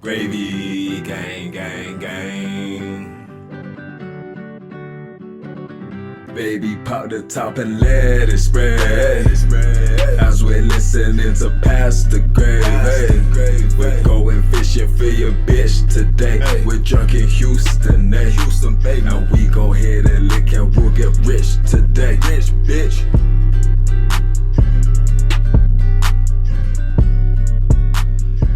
Gravy, gang, gang, gang. Baby, pop the top and let it spread. As we're listening to Past the Gravy. We're going fishing for your bitch today. We're drunk in Houston, baby. And we go ahead and lick and we'll get rich today. Rich, bitch.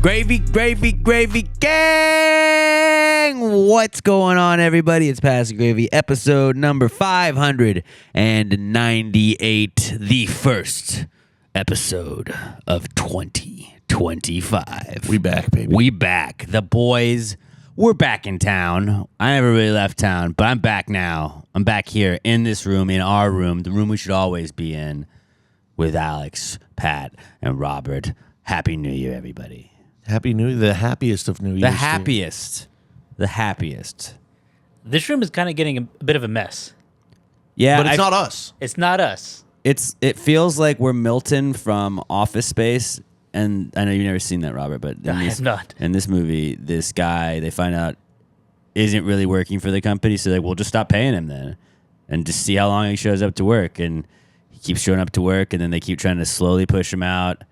Gravy, gravy, gravy gang! What's going on, everybody? It's Past the Gravy, episode number 598, the first episode of 2025. We back, baby. We back. The boys, we're back in town. I never really left town, but I'm back now. I'm back here in this room, in our room, the room we should always be in, with Alex, Pat, and Robert. Happy New Year, everybody. Happy New Year, the happiest of New Year's. The happiest. The happiest. This room is kind of getting a bit of a mess. Yeah, But it's not us. It's not us. It feels like we're Milton from Office Space, and I know you've never seen that, Robert, but I have not. In this movie, this guy they find out isn't really working for the company, so like we'll just stop paying him then, and just see how long he shows up to work, and he keeps showing up to work, and then they keep trying to slowly push him out.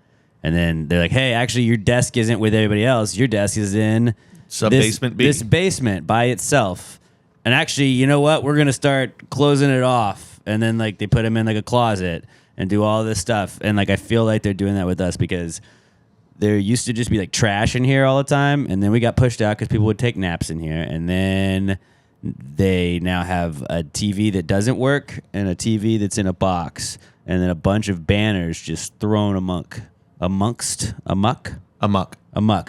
And then they're like, hey, actually, your desk isn't with everybody else. Your desk is in Sub-basement B. this basement by itself. And actually, you know what? We're going to start closing it off. And then, like, they put him in, like, a closet and do all this stuff. And, like, I feel like they're doing that with us because there used to just be, like, trash in here all the time. And then we got pushed out because people would take naps in here. And then they now have a TV that doesn't work and a TV that's in a box. And then a bunch of banners just thrown amok. Amok,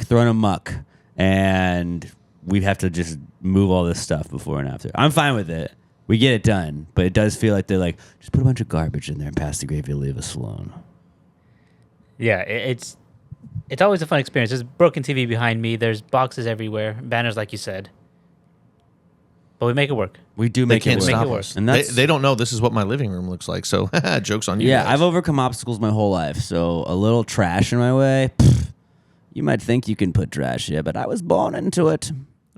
thrown amok, and we have to just move all this stuff before and after. I'm fine with it. We get it done, but it does feel like they're like, just put a bunch of garbage in there and pass the gravy, leave us alone. Yeah, it's always a fun experience. There's a broken TV behind me. There's boxes everywhere, banners like you said. But we make it work. We do They make can't it stop work. us. And that's, They don't know this is what my living room looks like, so joke's on you yeah, guys. I've overcome obstacles my whole life, so a little trash in my way, you might think you can put trash here, but I was born into it.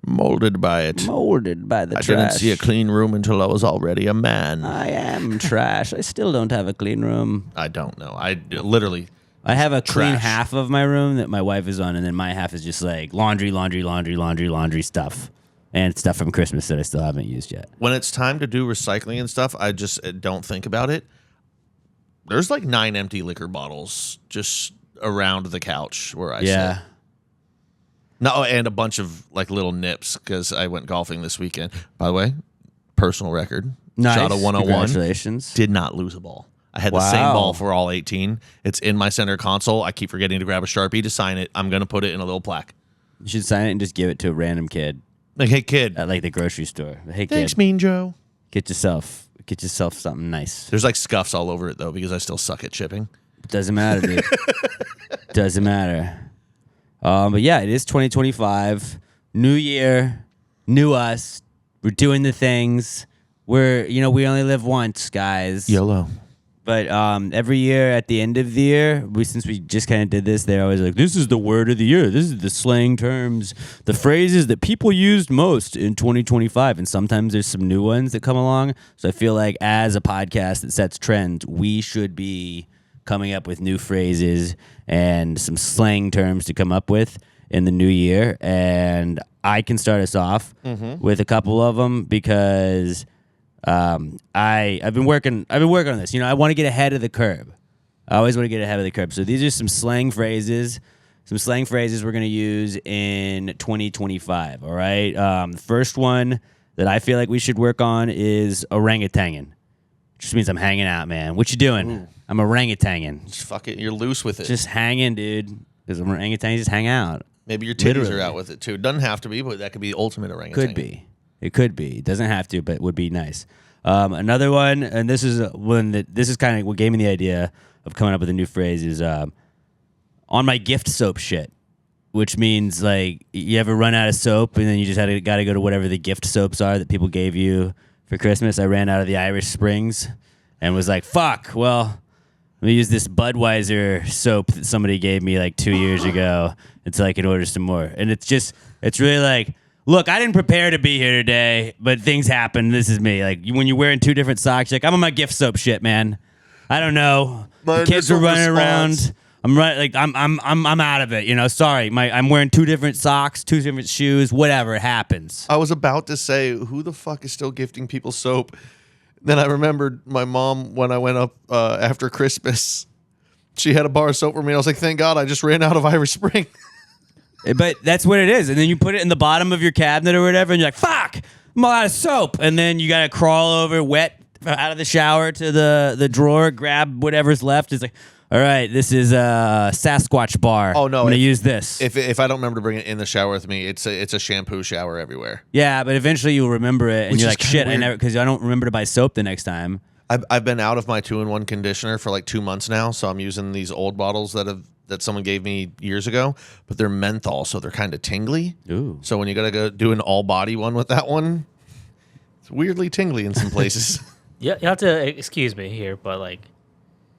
Molded by it. Molded by the I trash. didn't see a clean room until I was already a man. I am trash. I still don't have a clean room. I don't know. I literally... I have a clean Trash. half of my room that my wife is on, and then my half is just like laundry stuff. And stuff from Christmas that I still haven't used yet. When it's time to do recycling and stuff, I just don't think about it. There's like 9 empty liquor bottles just around the couch where I sit. No, and a bunch of like little nips because I went golfing this weekend. By the way, personal record. Nice. Shot a 101. Congratulations. Did not lose a ball. I had the same ball for all 18. It's in my center console. I keep forgetting to grab a Sharpie to sign it. I'm going to put it in a little plaque. You should sign it and just give it to a random kid Like, hey, kid. at like the grocery store. Hey, Thanks, kid, Mean Joe. get yourself something nice. There's like scuffs all over it, though, because I still suck at shipping. Doesn't matter, dude. Doesn't matter. But yeah, it is 2025. New year, new us. We're doing the things. We only live once, guys. YOLO. But every year at the end of the year, since we just kind of did this, they're always like, this is the word of the year. This is the slang terms, the phrases that people used most in 2025. And sometimes there's some new ones that come along. So I feel like as a podcast that sets trends, we should be coming up with new phrases and some slang terms to come up with in the new year. And I can start us off with a couple of them because... I've been working on this. I want to get ahead of the curve. I always want to get ahead of the curve. So these are some slang phrases we're going to use in 2025. All right. The first one that I feel like we should work on is orangutanging. Just means I'm hanging out, man. What you doing? Ooh. I'm orangutanging. Just fuck it. You're loose with it. Just hanging, dude. Because orangutangers just hang out. Maybe your titties are out with it, too. Doesn't have to be, but that could be ultimate orangutan. Could be. It could be. It doesn't have to, but would be nice. Another one, and this is kind of what gave me the idea of coming up with a new phrase, is on my gift soap shit, which means like you ever run out of soap and then you just got to go to whatever the gift soaps are that people gave you for Christmas. I ran out of the Irish Springs and was like, fuck, well, let me use this Budweiser soap that somebody gave me like 2 years ago. until I can order some more. And it's really like, look, I didn't prepare to be here today, but things happen. This is me. Like when you're wearing 2 different socks, you're like, I'm on my gift soap shit, man. I don't know. The kids are running around. I'm right. Like I'm out of it. You know. Sorry. I'm wearing 2 different socks, 2 different shoes. Whatever. It happens. I was about to say, who the fuck is still gifting people soap? Then I remembered my mom when I went up after Christmas. She had a bar of soap for me. I was like, thank God, I just ran out of Irish Spring. But that's what it is. And then you put it in the bottom of your cabinet or whatever, and you're like, fuck, I'm out of soap. And then you got to crawl over wet out of the shower to the drawer, grab whatever's left. It's like, all right, this is a Sasquatch bar. Oh, no. I'm going to use this. If I don't remember to bring it in the shower with me, it's a shampoo shower everywhere. Yeah, but eventually you'll remember it, and Which you're is like, shit, weird. because I don't remember to buy soap the next time. I've been out of my 2-in-1 conditioner for like 2 months now, so I'm using these old bottles that someone gave me years ago, but they're menthol, so they're kind of tingly. Ooh. So when you gotta go do an all body one with that one, it's weirdly tingly in some places. Yeah, you have to excuse me here, but like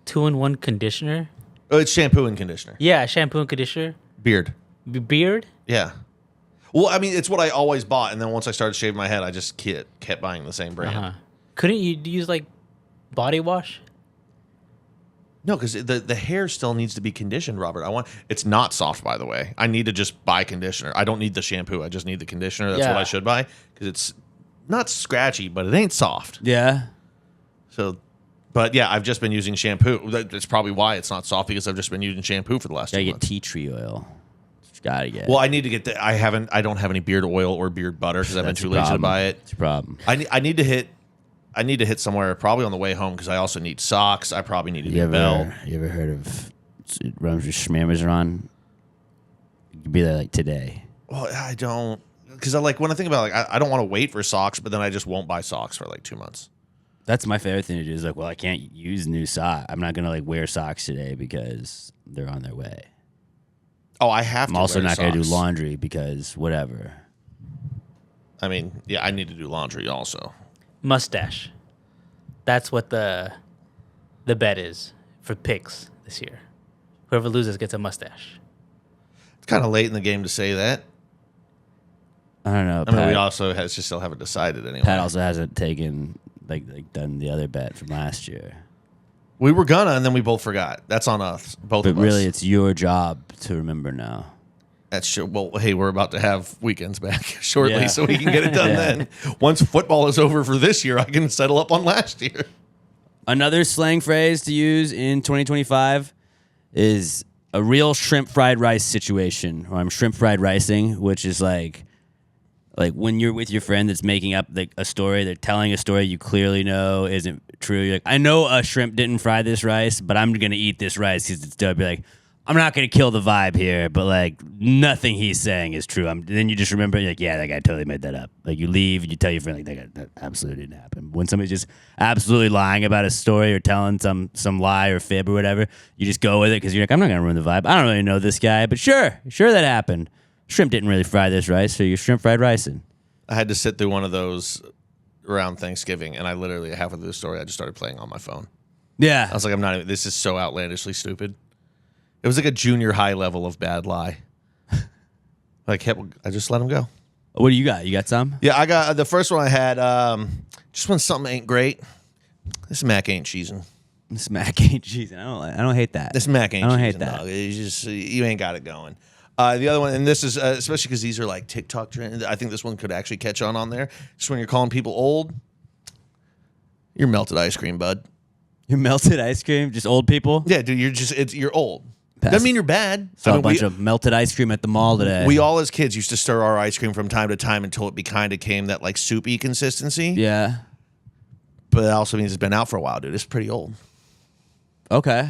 2-in-1 conditioner. Oh, it's shampoo and conditioner. Yeah, shampoo and conditioner. Beard. Beard. Yeah. Well, I mean, it's what I always bought, and then once I started shaving my head, I just kept buying the same brand. Couldn't you use like body wash? No, because the hair still needs to be conditioned, Robert. It's not soft, by the way. I need to just buy conditioner. I don't need the shampoo. I just need the conditioner. That's what I should buy because it's not scratchy, but it ain't soft. Yeah. So, but yeah, I've just been using shampoo. That's probably why it's not soft because I've just been using shampoo for the last 2 Gotta get months. tea tree oil. Gotta get. Well, I need to get the. I don't have any beard oil or beard butter because I've been That's too the lazy to problem. buy it. It's a problem. I need to hit somewhere probably on the way home because I also need socks. I probably need a You new belt. ever heard of it runs with schmammers on? You could be there like today. Well, I don't because when I think about I don't want to wait for socks, but then I just won't buy socks for like 2 months. That's my favorite thing to do. Is like, well, I can't use new socks. I'm not gonna like wear socks today because they're on their way. Oh, I have to. I'm also wear not gonna do socks. laundry because whatever. I mean, yeah, I need to do laundry also. Mustache. That's what the bet is for picks this year. Whoever loses gets a mustache. It's kind of late in the game to say that. I don't know. I mean, Pat, we also still haven't decided anyway. Pat also hasn't taken like done the other bet from last year. We were gonna, and then we both forgot. That's on us, both But of us. really, it's your job to remember now. That's true. Well, hey, we're about to have weekends back shortly, Yeah. so we can get it done Yeah. then. Once football is over for this year, I can settle up on last year. Another slang phrase to use in 2025 is a real shrimp fried rice situation, or I'm shrimp fried ricing, which is like when you're with your friend that's making up a story, they're telling a story you clearly know isn't true. You're like, I know a shrimp didn't fry this rice, but I'm gonna eat this rice because it's dope. You're like, I'm not gonna kill the vibe here, but like nothing he's saying is true. Then you just remember, you're like, yeah, that guy totally made that up. Like you leave, and you tell your friend, like that absolutely didn't happen. When somebody's just absolutely lying about a story or telling some lie or fib or whatever, you just go with it because you're like, I'm not gonna ruin the vibe. I don't really know this guy, but sure that happened. Shrimp didn't really fry this rice, so you're shrimp fried ricing. I had to sit through one of those around Thanksgiving, and I literally halfway through the story, I just started playing on my phone. Yeah, I was like, I'm not even, this is so outlandishly stupid. It was like a junior high level of bad lie. I just let him go. What do you got? You got some? Yeah, I got the first one I had. Just when something ain't great, this mac ain't cheesing. This mac ain't cheesing. I don't hate that. This mac ain't I don't cheesing. hate that. Dog. It's just you ain't got it going. The other one, and this is especially because these are like TikTok trends. I think this one could actually catch on there. Just when you're calling people old, you're melted ice cream, bud. You melted ice cream? Just old people? Yeah, dude, you're old. Pass. Doesn't mean you're bad. Saw a bunch of melted ice cream at the mall today. We all as kids used to stir our ice cream from time to time until it kind of came that like soupy consistency. Yeah. But it also means it's been out for a while, dude. It's pretty old. Okay.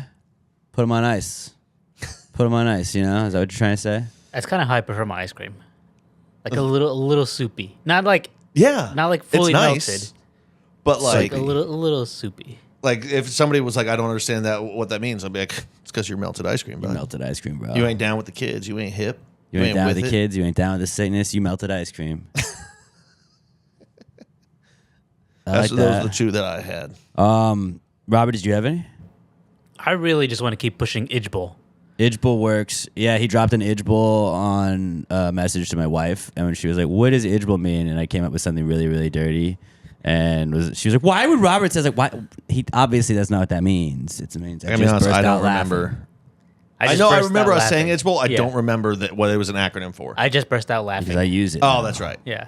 Put them on ice. Put them on ice, you know? Is that what you're trying to say? That's kind of how I prefer my ice cream. Like a little soupy. Not like Yeah. not like fully it's nice, melted. but Like like a little soupy. like if somebody was like, I don't understand what that means, I'd be like, it's because you're melted ice cream, bud. Melted ice cream, bro. You ain't down with the kids. You ain't hip. You ain't down with the it. kids. You ain't down with the sickness. You melted ice cream. Those like are the two that I had. Robert, did you have any? I really just want to keep pushing Idge Bowl. Idgebull works. Yeah, he dropped an Idgebull on a message to my wife, and when she was like, "What does Idgebull mean?" and I came up with something really, really dirty, and she was like, "Why would Robert say like why?" He obviously that's not what that means. It means I mean, honest, I don't remember. I know I remember us saying Idgebull. I don't remember what it was an acronym for. I just burst out laughing because I use it. Oh, that's right. Yeah.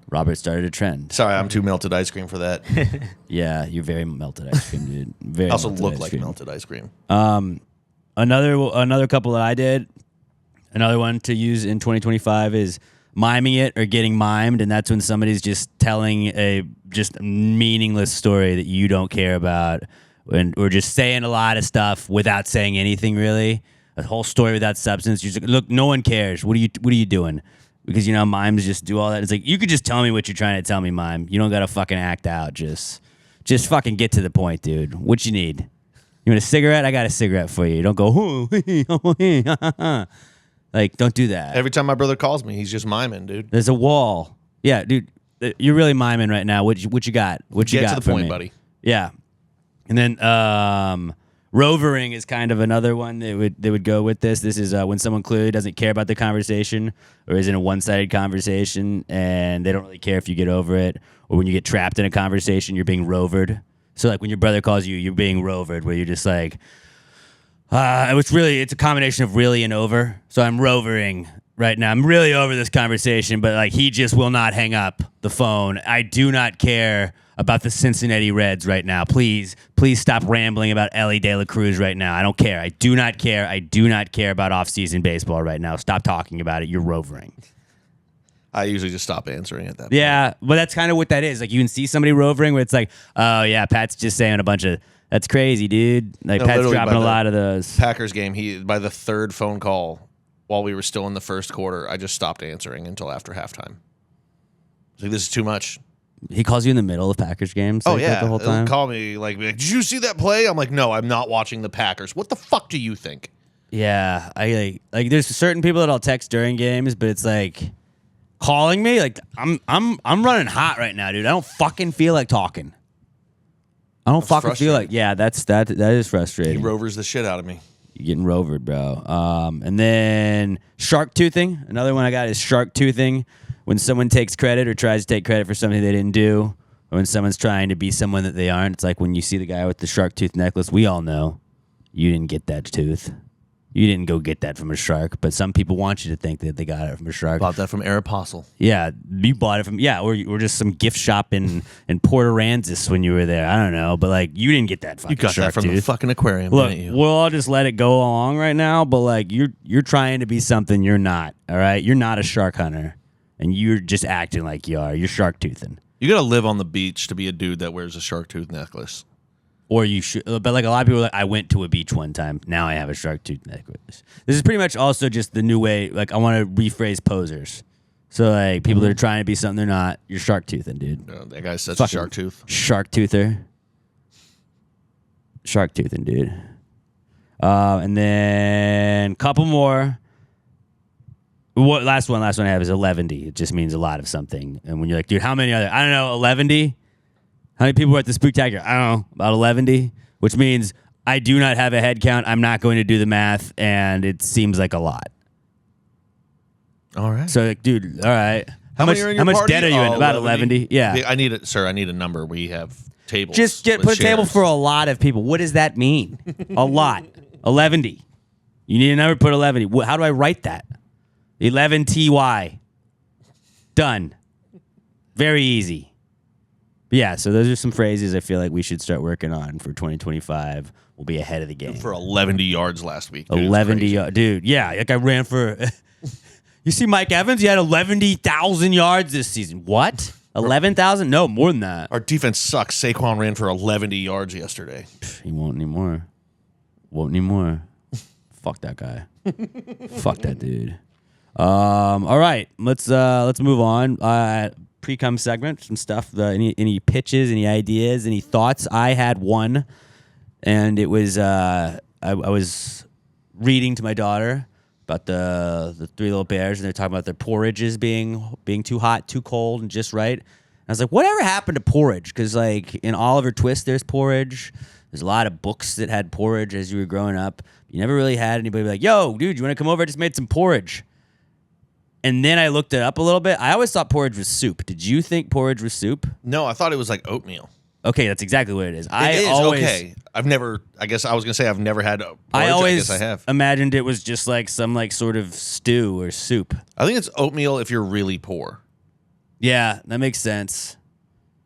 Robert started a trend. Sorry, I'm too melted ice cream for that. Yeah, you're very melted ice cream, dude. Very I also melted look ice like cream. melted ice cream. Another couple that I did, another one to use in 2025 is miming it or getting mimed, and that's when somebody's just telling a just meaningless story that you don't care about, or just saying a lot of stuff without saying anything really. A whole story without substance. You're just like, look, no one cares. What are you doing? Because mimes just do all that. It's like you could just tell me what you're trying to tell me, mime. You don't gotta fucking act out. Just fucking get to the point, dude. What you need? You want a cigarette? I got a cigarette for you. Don't go, like, don't do that. Every time my brother calls me, he's just miming, dude. There's a wall. Yeah, dude, you're really miming right now. What you got? What you Get got to the for point, me? buddy. Yeah, and then rovering is kind of another one that would go with this. This is when someone clearly doesn't care about the conversation or is in a one-sided conversation and they don't really care if you get over it, or when you get trapped in a conversation, you're being rovered. So like when your brother calls you, you're being rovered, where you're just like, it's a combination of really and over. So I'm rovering right now. I'm really over this conversation, but like he just will not hang up the phone. I do not care about the Cincinnati Reds right now. Please stop rambling about Ellie De La Cruz right now. I don't care. I do not care. I do not care about off-season baseball right now. Stop talking about it. You're rovering. I usually just stop answering at that point. Yeah, but that's kind of what that is. Like you can see somebody rovering where it's like, oh yeah, Pat's just saying a bunch of, that's crazy, dude. Like No, Pat's literally dropping by a the lot of those. Packers game, by the third phone call while we were still in the first quarter, I just stopped answering until after halftime. I was like, this is too much. He calls you in the middle of Packers games. Oh like yeah, that the whole He'll time. call me like, did you see that play? I'm like, no, I'm not watching the Packers. What the fuck do you think? Yeah, I like. There's certain people that I'll text during games, but it's like calling me. Like I'm running hot right now, dude. I don't fucking feel like talking. I don't fucking feel like. Yeah, that is frustrating. He rovers the shit out of me. You're getting rovered, bro. And then Sharktoothing. Another one I got is Sharktoothing. When someone takes credit or tries to take credit for something they didn't do, or when someone's trying to be someone that they aren't. It's like when you see the guy with the shark tooth necklace. We all know you didn't get that tooth. You didn't go get that from a shark, but some people want you to think that they got it from a shark. Bought that from Aeropostale. Yeah, you bought it from, or just some gift shop in Port Aransas when you were there. I don't know, but like you didn't get that fucking You got shark that from tooth. the fucking aquarium, Look, didn't you? we'll all just let it go along right now, but like you're trying to be something you're not, all right? You're not a shark hunter, and you're just acting like you are. You're shark toothing. You gotta live on the beach to be a dude that wears a shark tooth necklace. Or you should, but like a lot of people are like, I went to a beach one time. Now I have a shark tooth necklace. This is pretty much also just the new way. Like I want to rephrase posers. So like people that are trying to be something they're not, you're shark toothing, dude. That guy's such Fucking a shark tooth. Shark toother. Shark toothing, dude. And then couple more. Last one I have is 11D. It just means a lot of something. And when you're like, dude, how many other? I don't know, 11D. How many people were at the Spooktacular? I don't know, about 11D, which means I do not have a head count. I'm not going to do the math, and it seems like a lot. All right. So, like, dude, all right. How many are in your much party? debt are you in? About 11D? Yeah. I need it, sir. I need a number. We have tables. Just with put a table chairs. for a lot of people. What does that mean? A lot. 11D. You need a number, put 11D. How do I write that? 11TY. Done. Very easy. But yeah, so those are some phrases I feel like we should start working on for 2025. We'll be ahead of the game. For 11 yards last week. Dude, 11 yards. Dude, yeah. Like I ran for... You see Mike Evans? He had 11,000 yards this season. What? 11,000? No, more than that. Our defense sucks. Saquon ran for 11 yards yesterday. He won't anymore. Won't anymore. Fuck that guy. Fuck that dude. All right, let's move on. Precome segment, some stuff. Any pitches, any ideas, any thoughts? I had one, and it was I was reading to my daughter about the three little bears, and they're talking about their porridges being too hot, too cold, and just right. And I was like, whatever happened to porridge? Because like in Oliver Twist, there's porridge. There's a lot of books that had porridge as you were growing up. You never really had anybody be like, yo, dude, you want to come over? I just made some porridge. And then I looked it up a little bit. I always thought porridge was soup. Did you think porridge was soup? No, I thought it was like oatmeal. Okay, that's exactly what it is. Okay. I've never had porridge. I guess I have. Imagined it was just like some like sort of stew or soup. I think it's oatmeal if you're really poor. Yeah, that makes sense.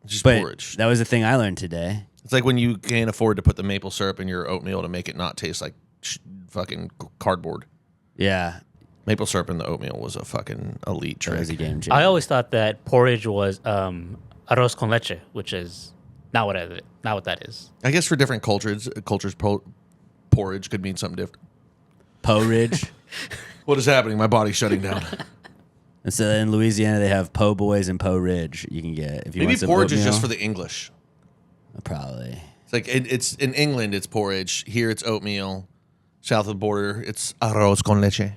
Just But porridge. that was the thing I learned today. It's like when you can't afford to put the maple syrup in your oatmeal to make it not taste like fucking cardboard. Yeah, Maple syrup in the oatmeal was a fucking elite that trick. was a game changer. I always thought that porridge was arroz con leche, which is not what that is. I guess for different cultures, porridge could mean something different. Porridge. What is happening? My body's shutting down. And so in Louisiana, they have po' boys and po' ridge. You can get if you Maybe want some porridge is oatmeal. just for the English. Probably. It's like it's in England, it's porridge. Here, it's oatmeal. South of the border, it's arroz con leche.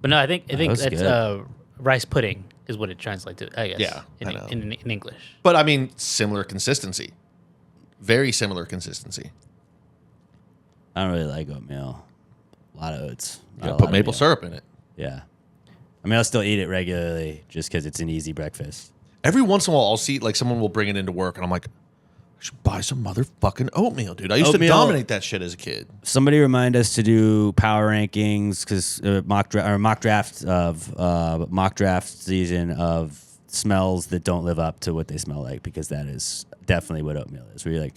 But no, I think was that's good. rice pudding is what it translates to. I guess. Yeah, in, I know. in English. But I mean, similar consistency. Very similar consistency. I don't really like oatmeal. A lot of oats. You Not a gotta put lot of maple meal. syrup in it. Yeah. I mean, I'll still eat it regularly just because it's an easy breakfast. Every once in a while, I'll see like someone will bring it into work, and I'm like, I should buy some motherfucking oatmeal, dude. I used to Oatmeal- dominate that shit as a kid. Somebody remind us to do power rankings because mock draft season of smells that don't live up to what they smell like, because that is definitely what oatmeal is. Where you're like,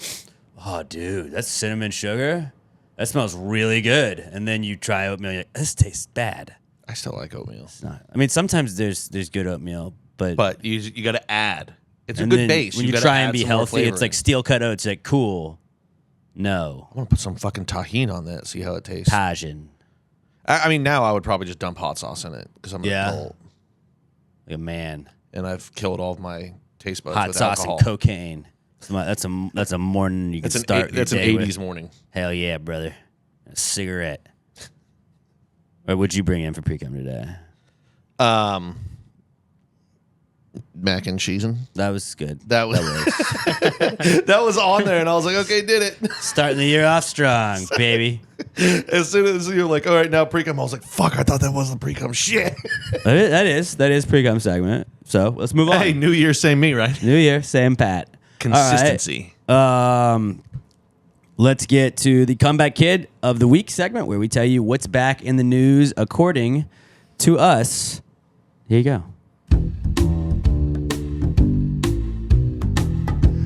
oh, dude, that's cinnamon sugar. That smells really good. And then you try oatmeal, you're like, this tastes bad. I still like oatmeal, It's not. I mean, sometimes there's good oatmeal, but you got to add. It's a and good then base. when you gotta try add and be some more healthy, it's flavor like in. steel cut oats. Like cool. No, I want to put some fucking tahini on that. See how it tastes. Tajin. I mean, now I would probably just dump hot sauce in it because I'm an Yeah. adult Like a man. and I've killed all of my taste buds Hot with sauce alcohol. and cocaine. That's a morning you can start. That's your an day 80s with. morning. Hell yeah, brother. A cigarette. What would you bring in for Precome today? Mac and cheesin'. That was good. That was works. that was on there, and I was like, okay, did it. Starting the year off strong, baby. As soon as you're like, all right, now Precome, I was like, fuck, I thought that wasn't Precome. Shit. That is Precome segment. So let's move on. Hey, New Year, same me, right? New year, same Pat. Consistency. All right. Let's get to the Comeback Kid of the Week segment, where we tell you what's back in the news according to us. Here you go.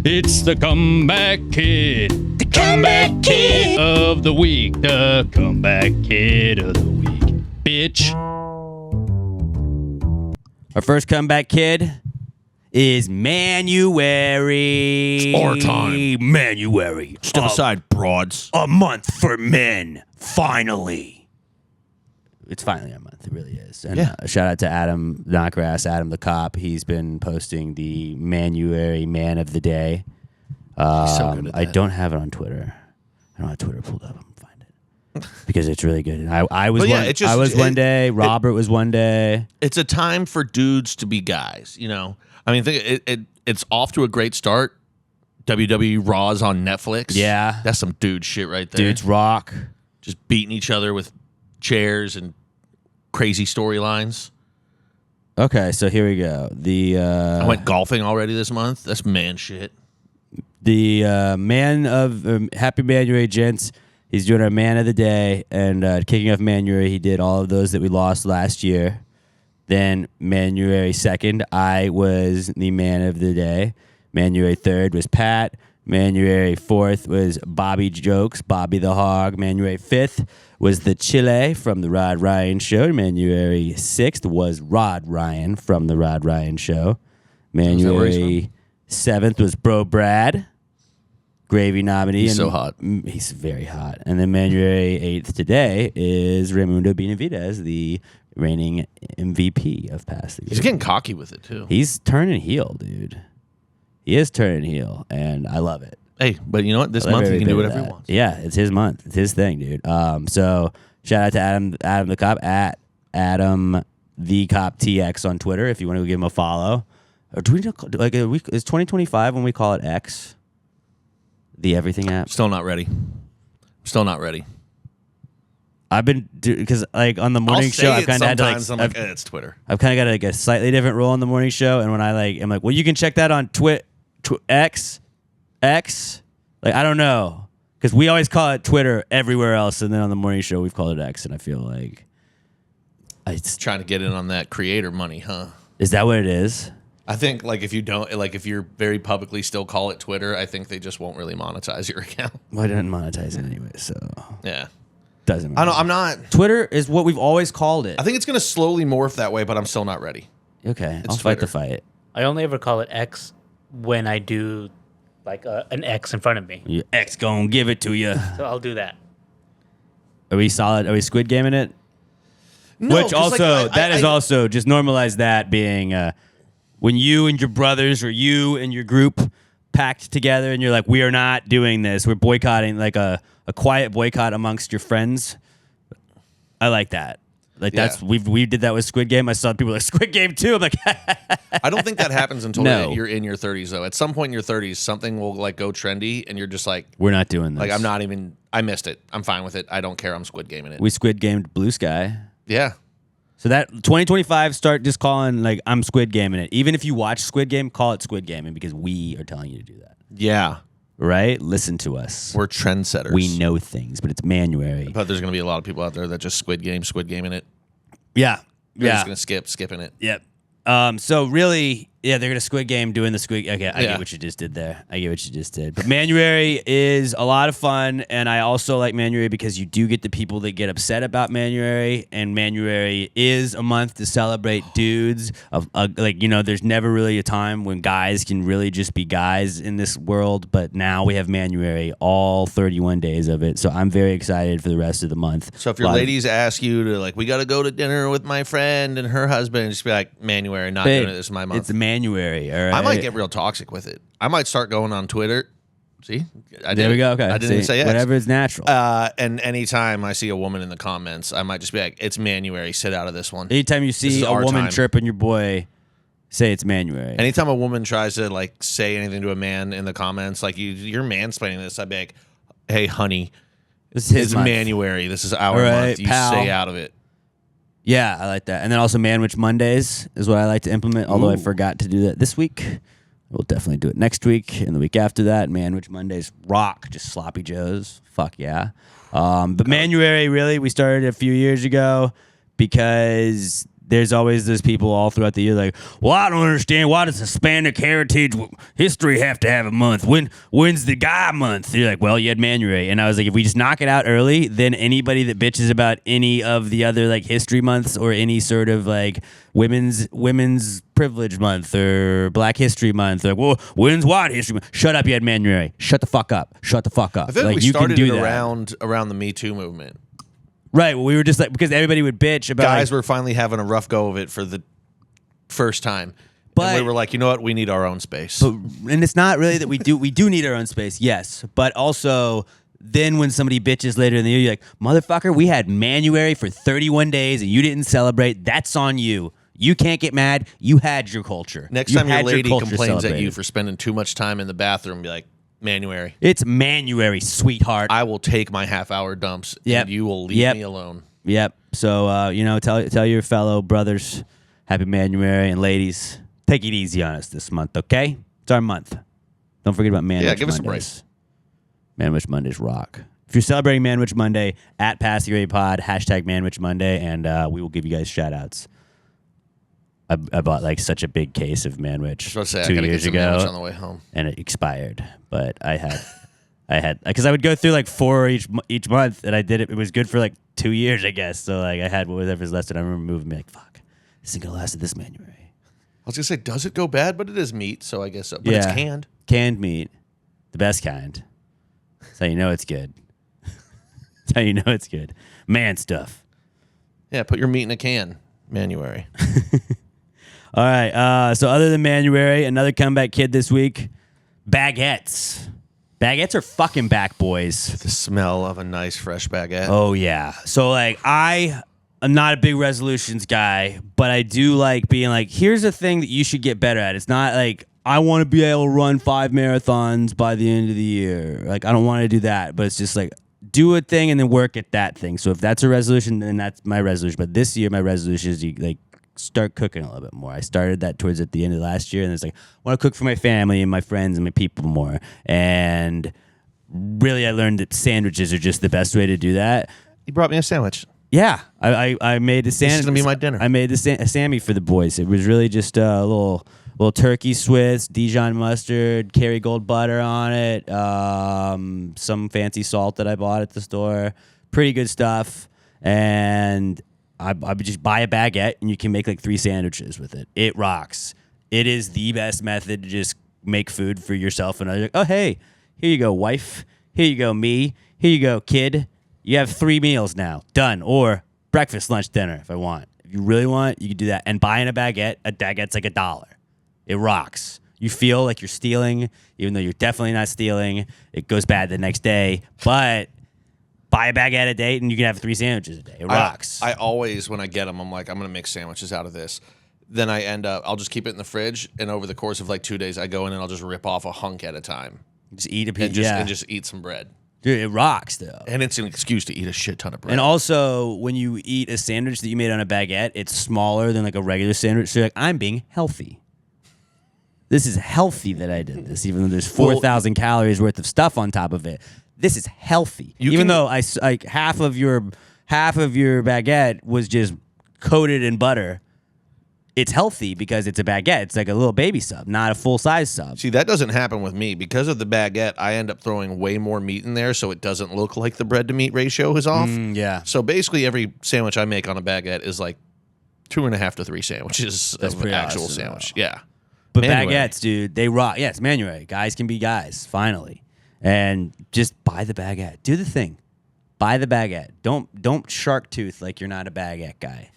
It's the Comeback Kid. The Comeback Kid of the Week. The Comeback Kid of the Week. Bitch. Our first Comeback Kid is Manuary. It's our time. Manuary. Step aside, broads. A month for men. Finally. It's finally a month. It really is. And Yeah. Shout out to Adam Knockgrass, Adam the Cop. He's been posting the Manuary Man of the Day. so good at I that. don't have it on Twitter. I don't have Twitter pulled up. I'm gonna find it because it's really good. And I was But yeah, one, it just- I was one day. Robert was one day. It's a time for dudes to be guys, you know? I mean, it's off to a great start. WWE Raw's on Netflix. Yeah. That's some dude shit right there. Dudes rock. Just beating each other with chairs and crazy storylines. Okay, so here we go. I went golfing already this month. That's man shit. The man of Happy Manuary, gents. He's doing our man of the day, and kicking off Manuary, he did all of those that we lost last year. Then Manuary 2nd, I was the man of the day. Manuary 3rd was Pat. Manuary 4th was Bobby Jokes, Bobby the Hog. Manuary 5th was the Chile from the Rod Ryan Show. Manuary 6th was Rod Ryan from the Rod Ryan Show. where he's Manuary 7th was Bro Brad, Gravy nominee. He's and so hot. He's very hot. And then Manuary 8th today is Raimundo Benavidez, the reigning MVP of Past the He's getting cocky with it, too. He's turning heel, dude. He is turning heel, and I love it. Hey, but you know what? This I love month he every can do bit of whatever he that. wants. Yeah, it's his month. It's his thing, dude. So shout out to Adam the Cop at Adam the Cop TX on Twitter if you want to give him a follow. Or do we like is 2025 when we call it X? The everything app. Still not ready. Still not ready. I've been because like on the morning show, I've kind of had to like. I'm like, it's Twitter. I've kind of got like a slightly different role on the morning show, and when I'm like, well, you can check that on X. Like I don't know, because we always call it Twitter everywhere else, and then on the morning show we've called it X, and I feel like It's trying to get in on that creator money, huh? Is that what it is? I think like if you don't like if you're very publicly still call it Twitter, I think they just won't really monetize your account. Well, I didn't monetize it anyway, so Yeah. doesn't matter. I don't I'm not Twitter is what we've always called it. I think it's gonna slowly morph that way, but I'm still not ready. Okay, It's I'll fight Twitter. the fight. I only ever call it X when I do like an X in front of me. Your X gonna give it to you. So I'll do that. Are we solid? Are we Squid Gaming it? No, Which 'cause, like, also, that is I- also, just normalize that being when you and your brothers or you and your group packed together and you're like, we are not doing this. We're boycotting, like a quiet boycott amongst your friends. I like that. Like Yeah. we did that with Squid Game. I saw people like Squid Game too. I'm like, I don't think that happens until No. you're in your 30s though. At some point in your 30s, something will like go trendy and you're just like we're not doing this. I'm not even I missed it. I'm fine with it. I don't care. I'm Squid Gaming it. We Squid Gamed Blue Sky. Yeah. So that 2025, start just calling like I'm Squid Gaming it. Even if you watch Squid Game, call it Squid Gaming because we are telling you to do that. Yeah. Right? Listen to us. We're trendsetters. We know things, but it's Manuary. But there's going to be a lot of people out there that just Squid Gaming it. Yeah. They're Yeah. just going to skipping it. Yep. So really, yeah, they're gonna Squid Game doing the Squid. Okay, I Yeah. get what you just did there. I get what you just did. But Manuary is a lot of fun, and I also like Manuary because you do get the people that get upset about Manuary, and Manuary is a month to celebrate dudes. Like there's never really a time when guys can really just be guys in this world, but now we have Manuary all 31 days of it. So I'm very excited for the rest of the month. So if your ladies ask you to like, we got to go to dinner with my friend and her husband, just be like, Manuary, not Babe, doing it. This is my month. It's Manuary, all right? I might get real toxic with it. I might start going on Twitter. See, There we go. Okay, I didn't See, say X. whatever is natural. And anytime I see a woman in the comments, I might just be like, "It's Manuary. Sit out of this one." Anytime you This see is a our woman time. chirping your boy, say it's Manuary. Anytime a woman tries to like say anything to a man in the comments, like you're mansplaining this, I'd be like, "Hey, honey, This is his it's month. Manuary. This is our All right, month. You pal. stay out of it." Yeah, I like that. And then also Manwich Mondays is what I like to implement, although I Ooh. forgot to do that this week. We'll definitely do it next week and the week after that. Manwich Mondays rock, just sloppy joes. Fuck yeah. But Manuary, really, we started a few years ago because there's always those people all throughout the year like, well, I don't understand. Why does Hispanic heritage history have to have a month? When's the guy month? You're like, well, you had Manuary. And I was like, if we just knock it out early, then anybody that bitches about any of the other like history months or any sort of like women's privilege month or Black History Month, like, well, when's White History Month? Shut up, you had Manuary. Shut the fuck up. Shut the fuck up. I feel like we you started can it do that. around the Me Too movement. Right. Well, we were just like, because everybody would bitch about Guys like, were finally having a rough go of it for the first time. But- and we were like, you know what? We need our own space. and it's not really that we do need our own space, yes, but also then when somebody bitches later in the year, you're like, motherfucker, we had Manuary for 31 days and you didn't celebrate. That's on you. You can't get mad. You had your culture. Next You time your had lady culture complains at celebrated. you for spending too much time in the bathroom, be like, Manuary, It's Manuary, sweetheart. I will take my half-hour dumps Yep. and you will leave Yep. me alone. Yep. So tell your fellow brothers, happy Manuary, and ladies, take it easy on us this month, okay? It's our month. Don't forget about Manwich Yeah, give us a Mondays. Manwich Mondays rock. If you're celebrating Manwich Monday, at Pass the Gravy Pod, hashtag Manwich Monday, and we will give you guys shout outs. I bought like such a big case of Manwich I was about to say, 2 I gotta years get some sandwich ago, on the way home. and it expired. But I had because I would go through like 4 each month, and I did it. It was good for like 2 years, I guess. So like I had whatever's left, and I remember moving, me like, fuck, this isn't gonna last at this Manuary. I was going to say, does it go bad? But it is meat, so I guess so. But it's canned. Canned meat, the best kind. That's how you know it's good. That's how you know it's good. Man stuff. Yeah, put your meat in a can. Manuary. All right. So other than Manuary, another comeback kid this week, baguettes. Baguettes are fucking back, boys. The smell of a nice fresh baguette. Oh yeah. So like I'm not a big resolutions guy, but I do like being like, here's a thing that you should get better at. It's not like I want to be able to run 5 marathons by the end of the year. Like, I don't want to do that, but it's just like, do a thing and then work at that thing. So if that's a resolution, then that's my resolution. But this year, my resolution is to like start cooking a little bit more. I started that towards at the end of last year, and it's like, I want to cook for my family and my friends and my people more. And really, I learned that sandwiches are just the best way to do that. You brought me a sandwich. Yeah, I made a sandwich. This is gonna be my dinner. I made a Sammy for the boys. It was really just a little turkey Swiss, Dijon mustard, Kerrygold butter on it, some fancy salt that I bought at the store. Pretty good stuff. And I would just buy a baguette, and you can make like 3 sandwiches with it. It rocks. It is the best method to just make food for yourself and others. Oh, hey, here you go, wife. Here you go, me. Here you go, kid. You have 3 meals now. Done. Or breakfast, lunch, dinner if I want. If you really want, you can do that. And buying a baguette's like $1. It rocks. You feel like you're stealing, even though you're definitely not stealing. It goes bad the next day. But buy a baguette a day, and you can have 3 sandwiches a day. It rocks. I always, when I get them, I'm like, I'm going to make sandwiches out of this. Then I end up, I'll just keep it in the fridge, and over the course of like 2 days, I go in and I'll just rip off a hunk at a time. Just eat a piece. And just eat some bread. Dude, it rocks, though. And it's an excuse to eat a shit ton of bread. And also, when you eat a sandwich that you made on a baguette, it's smaller than like a regular sandwich. So you're like, I'm being healthy. This is healthy that I did this, even though there's 4,000 calories worth of stuff on top of it. This is healthy. Even though half of your baguette was just coated in butter. It's healthy because it's a baguette. It's like a little baby sub, not a full-size sub. See, that doesn't happen with me. Because of the baguette, I end up throwing way more meat in there, so it doesn't look like the bread-to-meat ratio is off. Yeah. So basically, every sandwich I make on a baguette is like 2.5 to 3 sandwiches That's of an pretty actual awesome, sandwich. though. Yeah. But Manuary. baguettes, dude, they rock. Yeah, it's Manuary. Guys can be guys, finally. And just buy the baguette. Do the thing. Buy the baguette. Don't Sharktooth like you're not a baguette guy.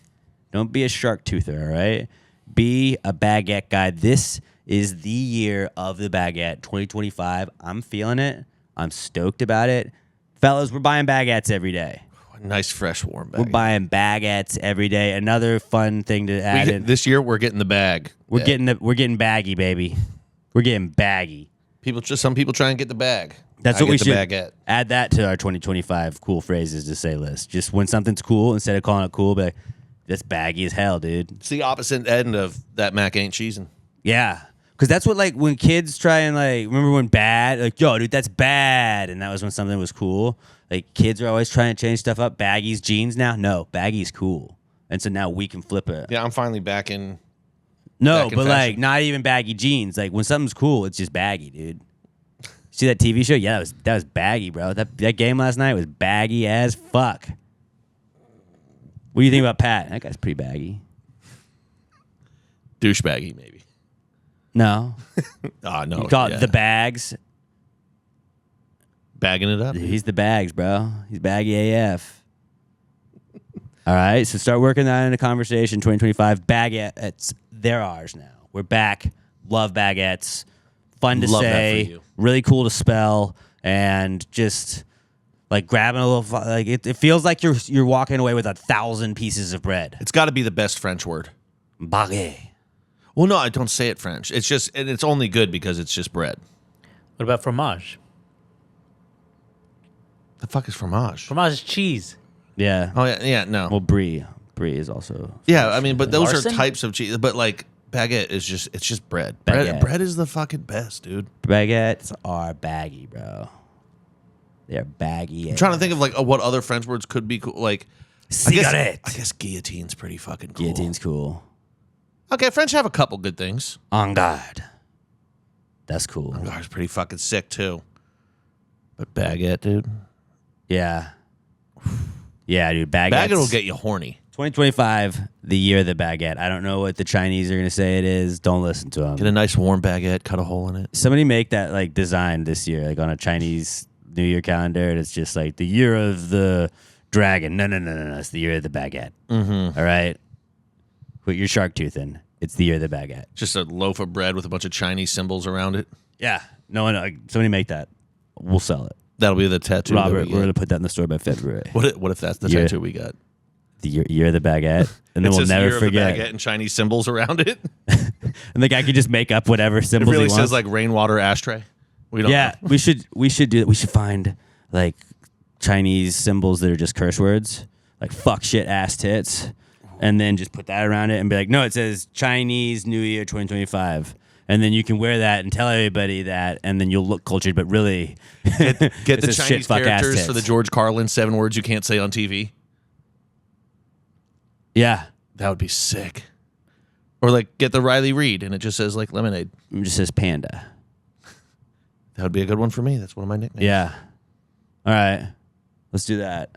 Don't be a Sharktoother, all right? Be a baguette guy. This is the year of the baguette, 2025. I'm feeling it. I'm stoked about it. Fellas, we're buying baguettes every day. Nice, fresh, warm baguette. We're buying baguettes every day. Another fun thing to add in. This year, we're getting the bag. We're getting baggy, baby. We're getting baggy. Some people try and get the bag. That's what we should baguette. add that to our 2025 cool phrases to say list. Just when something's cool, instead of calling it cool, be like, that's baggy as hell, dude. It's the opposite end of that mac ain't cheesing. Yeah. Because that's what, like, when kids try and, like, remember when bad, like, yo, dude, that's bad. And that was when something was cool. Like, kids are always trying to change stuff up. Baggies, jeans now? No, baggy's cool. And so now we can flip it. Yeah, I'm finally back in. No, back in but, fashion. like, not even baggy jeans. Like, when something's cool, it's just baggy, dude. See that TV show? Yeah, that was baggy, bro. That game last night was baggy as fuck. What do you think about Pat? That guy's pretty baggy. Douchebaggy, maybe. No. Oh, no. You call it the bags. Bagging it up. He's the bags, bro. He's baggy AF. All right, so start working that into conversation. 2025 baguettes, they're ours now. We're back. Love baguettes. Fun to Love that say. for you. Really cool to spell, and just like grabbing a little. Like it feels like you're walking away with 1,000 pieces of bread. It's got to be the best French word. Baguette. Well, no, I don't say it French. It's just, and it's only good because it's just bread. What about fromage? The fuck is fromage? Fromage is cheese. Yeah. Oh yeah, no. Well, brie. Brie is also. Yeah, I mean, but those Larson? are types of cheese. But like baguette is just bread. Baguette. Bread is the fucking best, dude. Baguettes are baggy, bro. They're baggy. I'm trying to think of like what other French words could be cool. Like Cigarette. I guess guillotine's pretty fucking cool. Guillotine's cool. Okay, French have a couple good things. En garde. That's cool. Gar's pretty fucking sick too. But baguette, dude. Yeah. Yeah, dude. Baguettes. Baguette will get you horny. 2025, the year of the baguette. I don't know what the Chinese are going to say it is. Don't listen to them. Get a nice warm baguette, cut a hole in it. Somebody make that like design this year, like on a Chinese New Year calendar, and it's just like the year of the dragon. No. It's the year of the baguette. Mm-hmm. All right? Put your Sharktoothing. It's the year of the baguette. Just a loaf of bread with a bunch of Chinese symbols around it. Yeah. No, somebody make that. We'll sell it. That'll be the tattoo. that Robert, we we're get. going to put that in the store by February. What if that's the Yeah. tattoo we got? The year of the baguette. And then It we'll says never year of the forget. baguette and Chinese symbols around it. And And the guy can just make up whatever It symbols really he says wants. like rainwater ashtray. We don't know. we should do that. We should find like Chinese symbols that are just curse words, like fuck, shit, ass, tits, and then just put that around it and be like, no, it says Chinese New Year 2025. And then you can wear that and tell everybody that, and then you'll look cultured, but really Get it the says shit, Chinese fuck, ass, characters tits. for the George Carlin 7 words you can't say on TV. Yeah. That would be sick. Or like get the Riley Reid and it just says like lemonade. It just says panda. That would be a good one for me. That's one of my nicknames. Yeah. All right. Let's do that.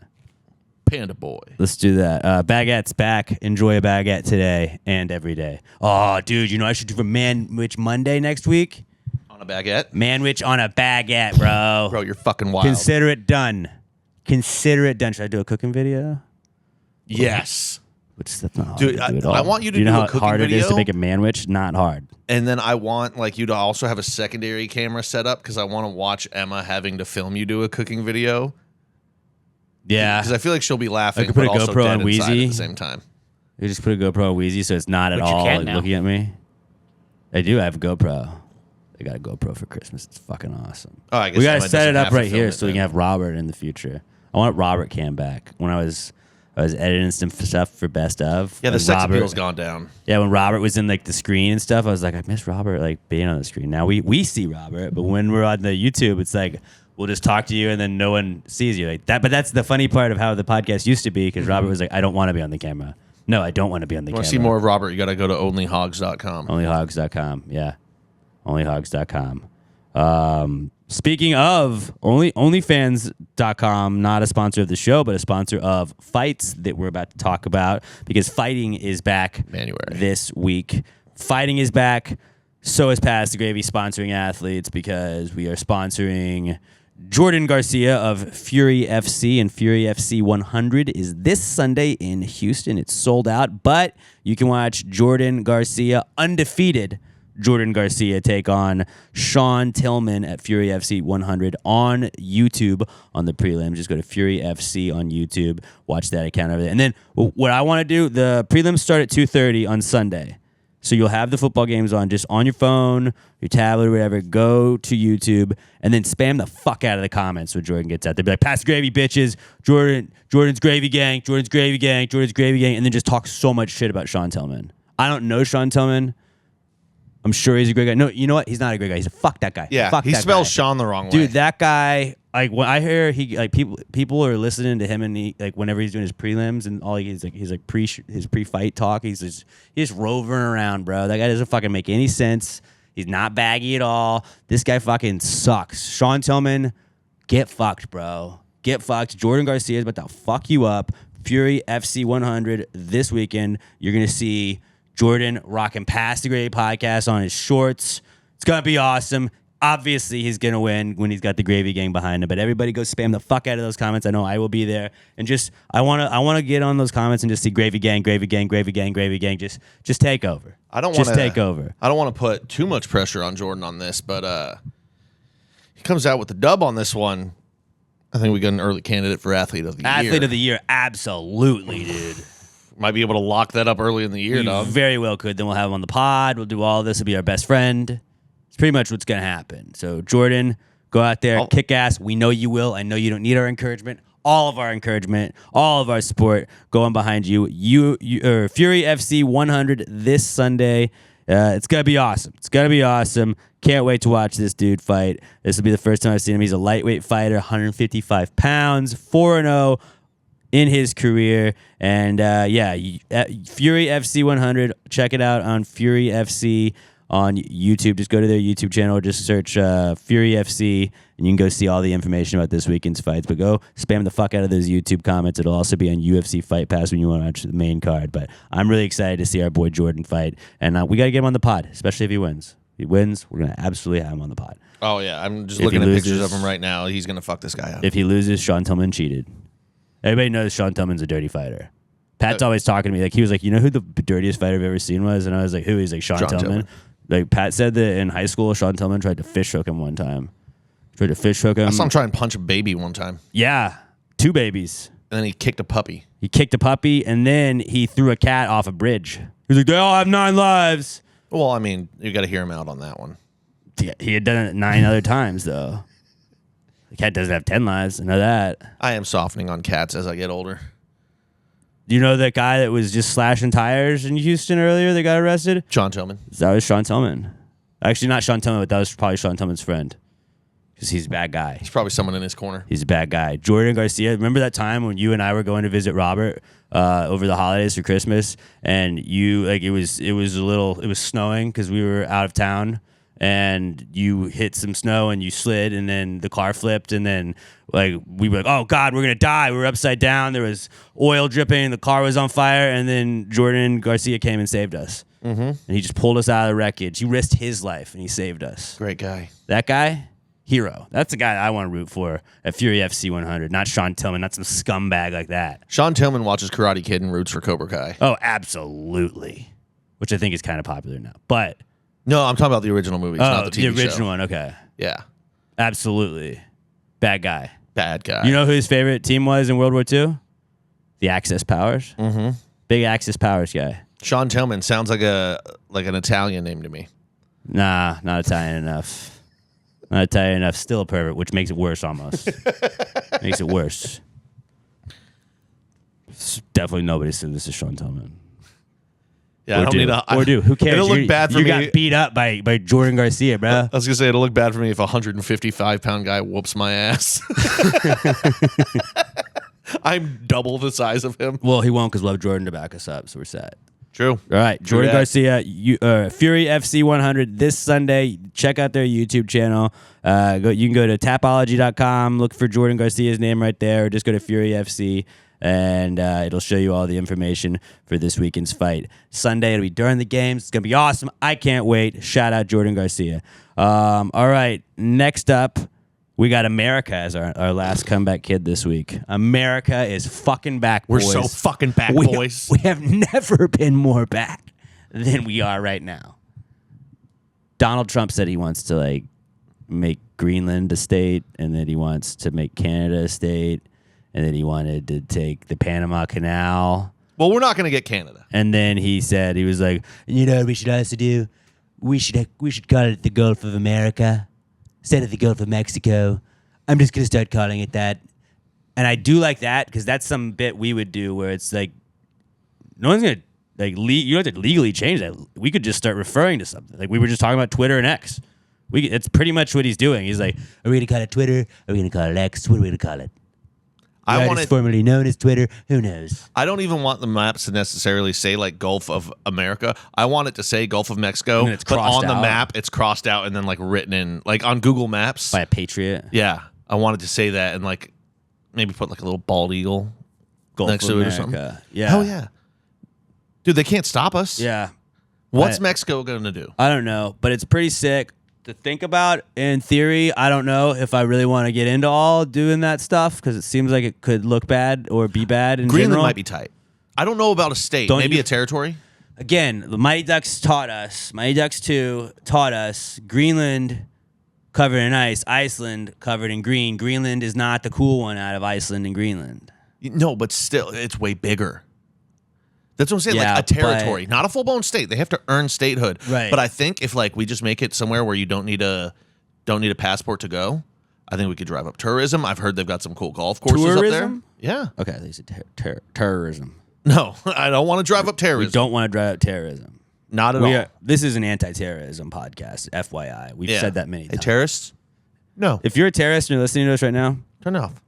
Panda boy. Let's do that. Baguette's back. Enjoy a baguette today and every day. Oh, dude, you know what I should do for Manwich Monday next week? On a baguette? Manwich on a baguette, bro. Bro, you're fucking wild. Consider it done. Consider it done. Should I do a cooking video? Yes. Which that's not hard Dude, to do at I all. want you to you know do how a cooking hard it is to video? make a manwich? Not hard. And then I want like you to also have a secondary camera set up because I want to watch Emma having to film you do a cooking video. Yeah. Because I feel like she'll be laughing, I could put but a also GoPro dead on inside Wheezy. at the same time. You just put a GoPro on Wheezy so it's not at But you all can like, now. looking at me. I do have a GoPro. I got a GoPro for Christmas. It's fucking awesome. Oh, I guess We gotta Emma set it doesn't up have to right film here it so we then. can have Robert in the future. I want Robert Cam back. When I was editing some stuff for Best Of. Yeah, the when sex Robert- appeal's gone down. Yeah, when Robert was in like the screen and stuff, I was like, I miss Robert like being on the screen. Now we see Robert, but when we're on the YouTube, it's like we'll just talk to you and then no one sees you like that. But that's the funny part of how the podcast used to be because Robert was like, I don't want to be on the camera. No, I don't want to be on the You camera. want to see more of Robert, you got to go to onlyhogs.com. Onlyhogs.com. Yeah. Onlyhogs.com. Speaking of OnlyFans.com, not a sponsor of the show, but a sponsor of fights that we're about to talk about because fighting is back Manuary. this week. Fighting is back. So is Pass the Gravy sponsoring athletes because we are sponsoring Jordan Garcia of Fury FC, and Fury FC 100 is this Sunday in Houston. It's sold out, but you can watch Jordan Garcia, undefeated Jordan Garcia, take on Sean Tillman at Fury FC 100 on YouTube on the prelims. Just go to Fury FC on YouTube, watch that account over there. And then what I want to do, the prelims start at 2:30 on Sunday. So you'll have the football games on just on your phone, your tablet, or whatever. Go to YouTube and then spam the fuck out of the comments when Jordan gets out there. Be like, pass the gravy, bitches. Jordan's gravy gang. Jordan's gravy gang. Jordan's gravy gang. And then just talk so much shit about Sean Tillman. I don't know Sean Tillman. I'm sure he's a great guy. No, you know what? He's not a great guy. He's a fuck that guy. Yeah, fuck he that spells guy. Sean the wrong way. Dude, that guy, like when I hear he like people are listening to him and he like whenever he's doing his prelims and all he's like his pre-fight talk, he's just roving around, bro. That guy doesn't fucking make any sense. He's not baggy at all. This guy fucking sucks. Sean Tillman, get fucked, bro. Get fucked. Jordan Garcia is about to fuck you up. Fury FC 100 this weekend. You're gonna see Jordan rocking Past the Gravy podcast on his shorts. It's gonna be awesome. Obviously, he's gonna win when he's got the Gravy Gang behind him. But everybody go spam the fuck out of those comments. I know I will be there, and just I wanna get on those comments and just see Gravy Gang, Gravy Gang, Gravy Gang, Gravy Gang. Just take over. I don't just want to take over. I don't want to put too much pressure on Jordan on this, but he comes out with the dub on this one. I think we got an early candidate for Athlete of the Year. Athlete of the Year, absolutely, dude. Might be able to lock that up early in the year, We dog. very well could. Then we'll have him on the pod. We'll do all this. He'll be our best friend. It's pretty much what's going to happen. So, Jordan, go out there, kick ass. We know you will. I know you don't need our encouragement. All of our encouragement, all of our support going behind you. Fury FC 100 this Sunday. It's going to be awesome. It's going to be awesome. Can't wait to watch this dude fight. This will be the first time I've seen him. He's a lightweight fighter, 155 pounds, 4-0 in his career. And Fury FC 100. Check it out on Fury FC on YouTube. Just go to their YouTube channel. Just search Fury FC, and you can go see all the information about this weekend's fights. But go spam the fuck out of those YouTube comments. It'll also be on UFC Fight Pass when you want to watch the main card. But I'm really excited to see our boy Jordan fight, and we got to get him on the pod, especially if he wins. If he wins, we're gonna absolutely have him on the pod. Oh yeah, I'm just If looking he at loses- pictures of him right now. He's gonna fuck this guy up. If he loses, Sean Tillman cheated. Everybody knows Sean Tillman's a dirty fighter. Pat's always talking to me. Like, he was like, you know who the dirtiest fighter I've ever seen was? And I was like, who? He's like, Sean Tillman. Like, Pat said that in high school, Sean Tillman tried to fish hook him one time. Tried to fish hook him. I saw him try and punch a baby one time, Yeah. 2 babies. and then he kicked a puppy. He kicked a puppy, and then he threw a cat off a bridge. He was like, they all have 9 lives. Well, I mean, you got to hear him out on that one. Yeah, he had done it 9 other times, though. The cat doesn't have 10 lives. I know that. I am softening on cats as I get older. Do you know that guy that was just slashing tires in Houston earlier that got arrested? Sean Tillman. That was Sean Tillman. Actually, not Sean Tillman, but that was probably Sean Tillman's friend. Because he's a bad guy. There's probably someone in his corner. He's a bad guy. Jordan Garcia, remember that time when you and I were going to visit Robert over the holidays for Christmas? And you, like, it was snowing because we were out of town. And you hit some snow and you slid, and then the car flipped, and then like we were like, "Oh God, we're gonna die!" We were upside down. There was oil dripping. The car was on fire, and then Jordan Garcia came and saved us. Mm-hmm. And he just pulled us out of the wreckage. He risked his life and he saved us. Great guy. That guy, hero. That's the guy I want to root for at Fury FC 100. Not Sean Tillman. Not some scumbag like that. Sean Tillman watches Karate Kid and roots for Cobra Kai. Oh, absolutely. Which I think is kind of popular now, but. No, I'm talking about the original movies, not the TV show. The original one, okay. Yeah. Absolutely. Bad guy. Bad guy. You know who his favorite team was in World War II? The Axis Powers. Mm-hmm. Big Axis Powers guy. Sean Tillman sounds like an Italian name to me. Nah, not Italian enough. Not Italian enough. Still a pervert, which makes it worse almost. Makes it worse. Definitely nobody said this is Sean Tillman. Yeah, I don't need to. Or do. Who cares? It'll look bad for you me. You got beat up by Jordan Garcia, bro. I was going to say, it'll look bad for me if a 155-pound guy whoops my ass. I'm double the size of him. Well, he won't because we'll have Jordan to back us up, so we're set. True. All right, Jordan Garcia, Fury FC 100 this Sunday. Check out their YouTube channel. You can go to tapology.com, look for Jordan Garcia's name right there, or just go to Fury FC. And it'll show you all the information for this weekend's fight. Sunday, it'll be during the games. It's going to be awesome. I can't wait. Shout out Jordan Garcia. All right, next up, we got America as our last comeback kid this week. America is fucking back, boys. We're so fucking back, boys. We have never been more back than we are right now. Donald Trump said he wants to, like, make Greenland a state, and then he wants to make Canada a state. And then he wanted to take the Panama Canal. Well, we're not going to get Canada. And then he said, he was like, you know what we should also do? We should call it the Gulf of America instead of the Gulf of Mexico. I'm just going to start calling it that. And I do like that because that's some bit we would do where it's like, no one's going to, like, you don't have to legally change that. We could just start referring to something. Like we were just talking about Twitter and X. It's pretty much what he's doing. He's like, are we going to call it Twitter? Are we going to call it X? What are we going to call it? I want it formerly known as Twitter. Who knows? I don't even want the maps to necessarily say like Gulf of America. I want it to say Gulf of Mexico, but on the map it's crossed out and then like written in like on Google Maps by a patriot. Yeah, I wanted to say that and like maybe put like a little bald eagle Gulf next of to it America. or something. Yeah. Hell yeah, dude, they can't stop us. Yeah. What's Mexico going to do? I don't know, but it's pretty sick to think about. In theory, I don't know if I really want to get into all doing that stuff because it seems like it could look bad or be bad in Greenland general. might be tight. I don't know about a state. Maybe a territory. Again, the Mighty Ducks taught us. Mighty Ducks 2 taught us Greenland covered in ice, Iceland covered in green. Greenland is not the cool one out of Iceland and Greenland. No, but still, it's way bigger. That's what I'm saying. Yeah, like a territory, not a full-blown state. They have to earn statehood. Right. But I think if like we just make it somewhere where you don't need a passport to go, I think we could drive up tourism. I've heard they've got some cool golf courses up there. Yeah. Okay, they said terrorism. No, I don't want to drive up terrorism. We don't want to drive up terrorism. Not at all. This is an anti-terrorism podcast, FYI. We've said that many times. Terrorists? No. If you're a terrorist and you're listening to us right now, turn it off.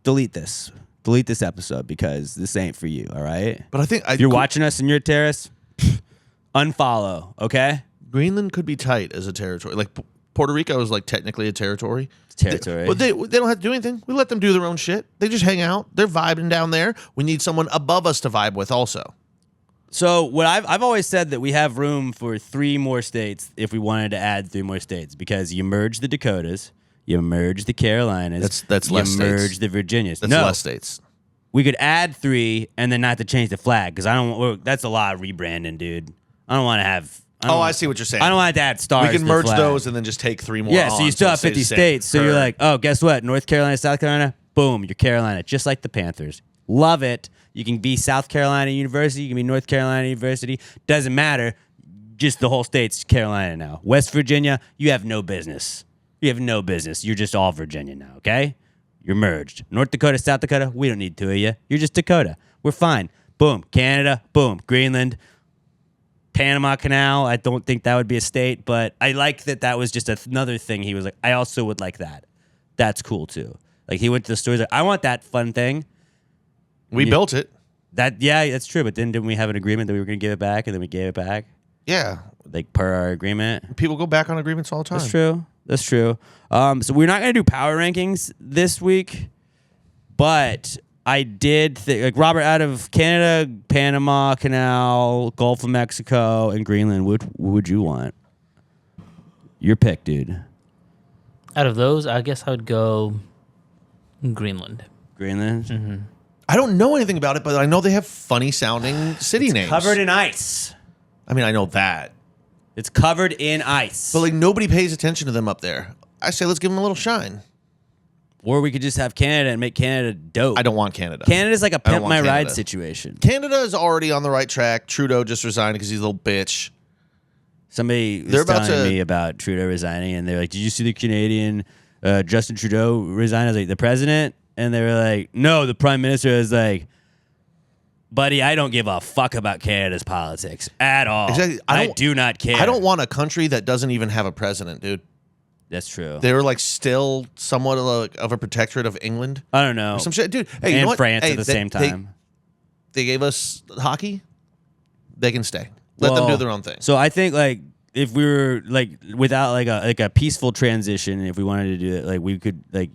Delete this. Delete this episode because this ain't for you, all right? But I think... if you're watching us and you're a terrorist, unfollow, okay? Greenland could be tight as a territory. Like Puerto Rico is like technically a territory. It's territory. But they don't have to do anything. We let them do their own shit. They just hang out. They're vibing down there. We need someone above us to vibe with also. So what I've always said that we have room for 3 more states if we wanted to add 3 more states because you merge the Dakotas, you merge the Carolinas, that's less you states. merge the Virginias. That's no, less states. We could add 3 and then not have to change the flag because I don't. That's a lot of rebranding, dude. I don't want to have. I see what you're saying. I don't want to add stars. We can to the merge flag. those and then just take 3 more. Yeah, so you still have 50 states. So you're like, oh, guess what? North Carolina, South Carolina, boom, you're Carolina, just like the Panthers. Love it. You can be South Carolina University. You can be North Carolina University. Doesn't matter. just the whole state's Carolina now. West Virginia, you have no business. You have no business. You're just all Virginia now, okay? You're merged. North Dakota, South Dakota, we don't need two of you. You're just Dakota. We're fine. Boom. Canada, boom. Greenland, Panama Canal. I don't think that would be a state, but I like that was just another thing. He was like, I also would like that. That's cool too. Like he went to the store. He's like, I want that fun thing. We built it. Yeah, that's true. But then didn't we have an agreement that we were going to give it back, and then we gave it back? Yeah. Like per our agreement. People go back on agreements all the time. That's true. That's true. So we're not going to do power rankings this week, but I did think, like, Robert, out of Canada, Panama Canal, Gulf of Mexico, and Greenland, what would you want? Your pick, dude. Out of those, I guess I would go Greenland. Greenland? Mm-hmm. I don't know anything about it, but I know they have funny sounding city names. Covered in ice. I mean, I know that. It's covered in ice. But like nobody pays attention to them up there. I say let's give them a little shine. Or we could just have Canada and make Canada dope. I don't want Canada. Canada's like a I don't pimp want my Canada. ride situation. Canada is already on the right track. Trudeau just resigned because he's a little bitch. Somebody was They're about telling to- me about Trudeau resigning, and they're like, "Did you see the Canadian Justin Trudeau resign?" I was like, "The president?" And they were like, "No, the prime minister." is like, "Buddy, I don't give a fuck about Canada's politics at all. Exactly. I do not care. I don't want a country that doesn't even have a president, dude. That's true. They were like still somewhat of a protectorate of England. I don't know. Or some shit, dude. Hey, you and know what? France Hey, at the same time. They gave us hockey. They can stay. Let them do their own thing. So I think like if we were like without like a peaceful transition, if we wanted to do it, like we could like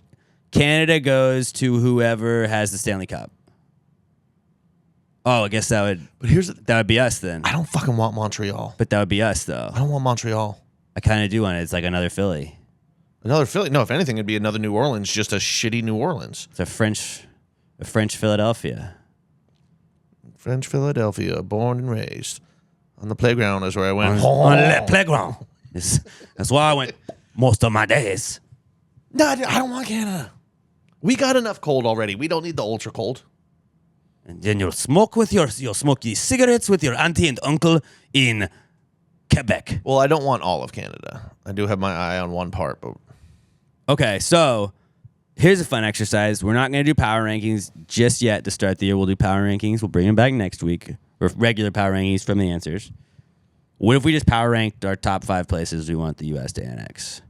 Canada goes to whoever has the Stanley Cup. Oh, I guess that would be us then. I don't fucking want Montreal. But that would be us though. I don't want Montreal. I kind of do want it. It's like another Philly. Another Philly? No, if anything, it'd be another New Orleans. Just a shitty New Orleans. It's a French Philadelphia. French Philadelphia, born and raised. On the playground is where I went. On the playground. That's where I went most of my days. No, I don't want Canada. We got enough cold already. We don't need the ultra cold. And then you'll smoke these cigarettes with your auntie and uncle in Quebec. Well, I don't want all of Canada. I do have my eye on one part, but Okay, so here's a fun exercise. We're not going to do power rankings just yet to start the year. We'll do power rankings. We'll bring them back next week. Or regular power rankings from the answers. What if we just power ranked our top 5 places we want the U.S. to annex?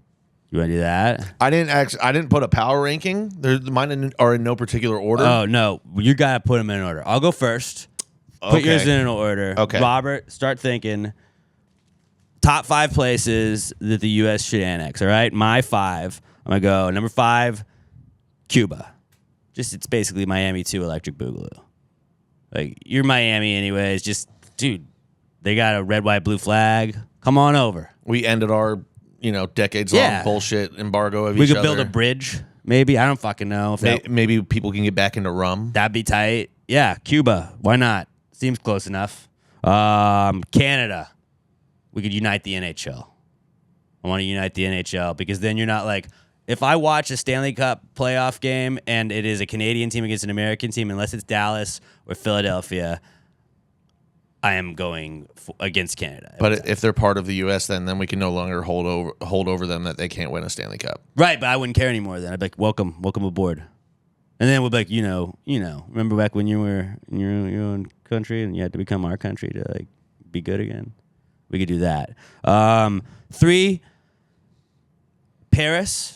You want to do that? I didn't put a power ranking. Mine are in no particular order. Oh, no. You got to put them in order. I'll go first. Put yours in order. Okay. Robert, start thinking. Top 5 places that the U.S. should annex, all right? My 5. I'm going to go number 5, Cuba. It's basically Miami 2 Electric Boogaloo. Like, you're Miami anyways. Just, dude, they got a red, white, blue flag. Come on over. We ended our, decades-long bullshit embargo of We each could other. build a bridge, maybe. I don't fucking know. If Maybe people can get back into rum. that'd be tight. Yeah, Cuba. Why not? Seems close enough. Canada. We could unite the NHL. I want to unite the NHL because then you're not like, if I watch a Stanley Cup playoff game and it is a Canadian team against an American team, unless it's Dallas or Philadelphia, I am going against Canada. But if they're part of the U.S., then we can no longer hold over them that they can't win a Stanley Cup. Right, but I wouldn't care anymore then. I'd be like, welcome aboard. And then we'll be like, remember back when you were in your own country and you had to become our country to like be good again? We could do that. 3, Paris.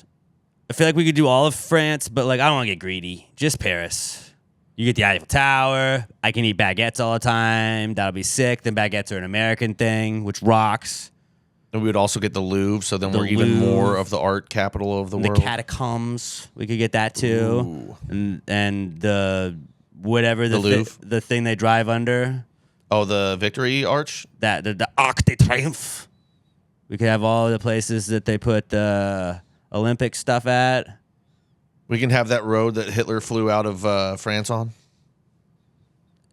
I feel like we could do all of France, but like I don't want to get greedy. Just Paris. You get the Eiffel Tower. I can eat baguettes all the time. That'll be sick. Then baguettes are an American thing, which rocks. And we would also get the Louvre, so then The we're even Louvre. more of the art capital of the The world. catacombs. We could get that too. And the whatever the Louvre. the thing they drive under. Oh, the Victory Arch? That the Arc de Triomphe. We could have all the places that they put the Olympic stuff at. We can have that road that Hitler flew out of France on.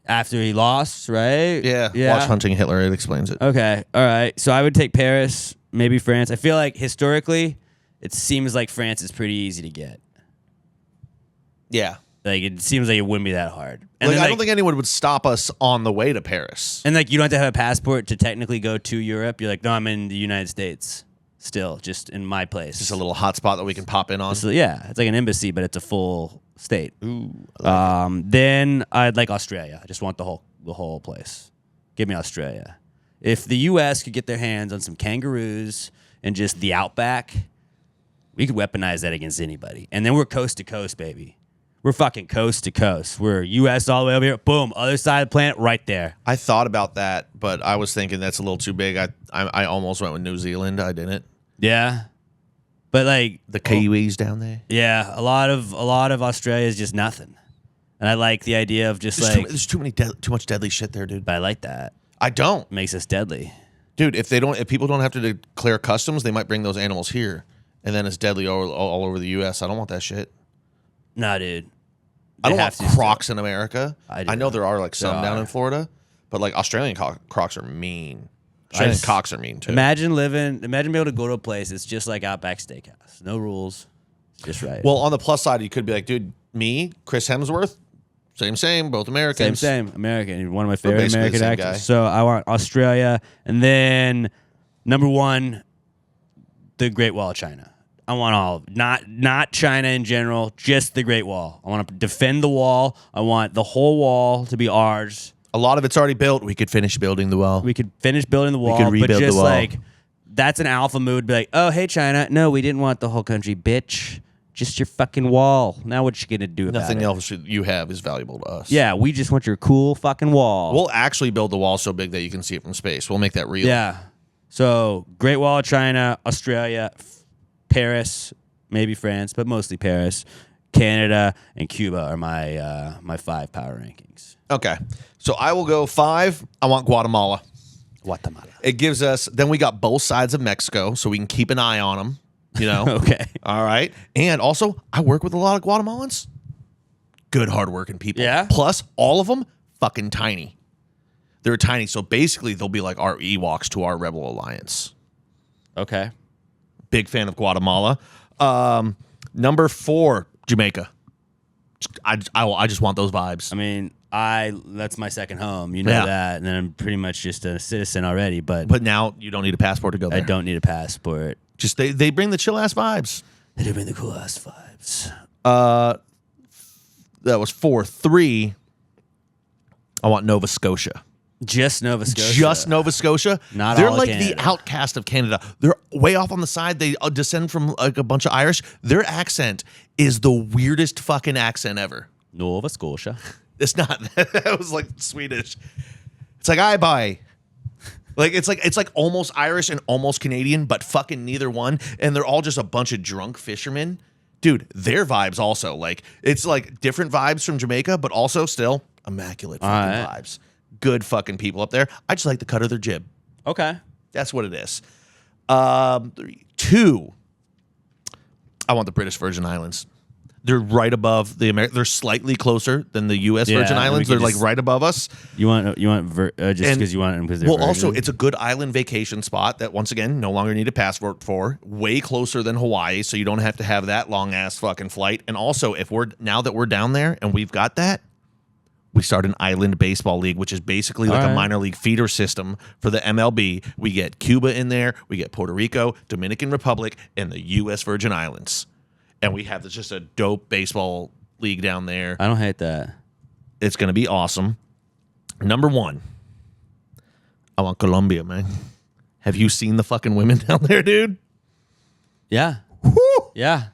After he lost, right? Yeah. Watch Hunting Hitler. It explains it. Okay. All right. So I would take Paris, maybe France. I feel like historically, it seems like France is pretty easy to get. Yeah. Like, it seems like it wouldn't be that hard. And Like, then, I don't think anyone would stop us on the way to Paris. And like, you don't have to have a passport to technically go to Europe. You're like, no, I'm in the United States still, just in my place. Just a little hotspot that we can pop in on. So, yeah, it's like an embassy, but it's a full state. Ooh. Then I'd like Australia. I just want the whole place. Give me Australia. If the U.S. could get their hands on some kangaroos and just the outback, we could weaponize that against anybody. And then we're coast to coast, baby. We're fucking coast to coast. We're U.S. all the way over here. Boom. Other side of the planet, right there. I thought about that, but I was thinking that's a little too big. I almost went with New Zealand. I didn't. Yeah. But like The Kiwis down there. yeah, a lot of Australia is just nothing. And I like the idea of just There's too much deadly shit there, dude. but I like that. I don't. It makes us deadly. Dude, if people don't have to declare customs, they might bring those animals here, and then it's deadly all over the U.S. I don't want that shit. Nah, dude. I don't They want have to Crocs in America. I do. I know there are like some There down are. in Florida, but like Australian Crocs are mean. Australian just- cocks are mean too. Imagine being able to go to a place it's just like Outback Steakhouse. No rules. It's just right. Well, on the plus side, you could be like, dude, me, Chris Hemsworth, same, both Americans. same. American. One of my favorite basically the American same actors. guy. So I want Australia. And then number one, the Great Wall of China. I want all, not China in general, just the Great Wall. I want to defend the wall. I want the whole wall to be ours. A lot of it's already built. We could finish building the wall. We could finish building the wall, could but rebuild the just wall. like that's an alpha move. Be like, oh hey China, no, we didn't want the whole country, bitch. Just your fucking wall. Now what you gonna do about Nothing it? else you have is valuable to us. Yeah, we just want your cool fucking wall. We'll actually build the wall so big that you can see it from space. We'll make that real. Yeah. So Great Wall of China, Australia, Paris, maybe France, but mostly Paris, Canada, and Cuba are my 5 power rankings. Okay. So I will go 5. I want Guatemala. Guatemala. It gives us, then we got both sides of Mexico, so we can keep an eye on them, you know? Okay. All right. And also, I work with a lot of Guatemalans. Good, hardworking people. Yeah? Plus, all of them fucking tiny. They're tiny, so basically they'll be like our Ewoks to our Rebel Alliance. Okay. Big fan of Guatemala. Number 4, Jamaica. I just want those vibes. I mean, that's my second home. You know Yeah. that. And then I'm pretty much just a citizen already, but But now you don't need a passport to go there. I don't need a passport. Just they bring the chill ass vibes. They do bring the cool ass vibes. That was 4. 3. I want Nova Scotia. Just Nova Scotia. Just Nova Scotia. Not They're all of like Canada. the outcast of Canada. They're way off on the side. They descend from like a bunch of Irish. Their accent is the weirdest fucking accent ever. Nova Scotia. It's not. That was like Swedish. It's like I buy. Like it's like almost Irish and almost Canadian, but fucking neither one. And they're all just a bunch of drunk fishermen. Dude, their vibes also like it's like different vibes from Jamaica, but also still immaculate fucking right. vibes. Good fucking people up there. I just like the cut of their jib. Okay. That's what it is. 2. I want the British Virgin Islands. They're right above the They're slightly closer than the U.S. Yeah, Virgin and we Islands. could They're like just- right above us. You want just And- because you want them because they're Well, also virgin? it's a good island vacation spot that once again no longer need a passport for. Way closer than Hawaii, so you don't have to have that long ass fucking flight. And also, if now that we're down there and we've got that, we start an island baseball league, which is basically like All a right. minor league feeder system for the MLB. We get Cuba in there, we get Puerto Rico, Dominican Republic, and the U.S. Virgin Islands, and we have just a dope baseball league down there. I don't hate that. It's going to be awesome. Number 1, I want Colombia, man. Have you seen the fucking women down there, dude? Yeah. Yeah.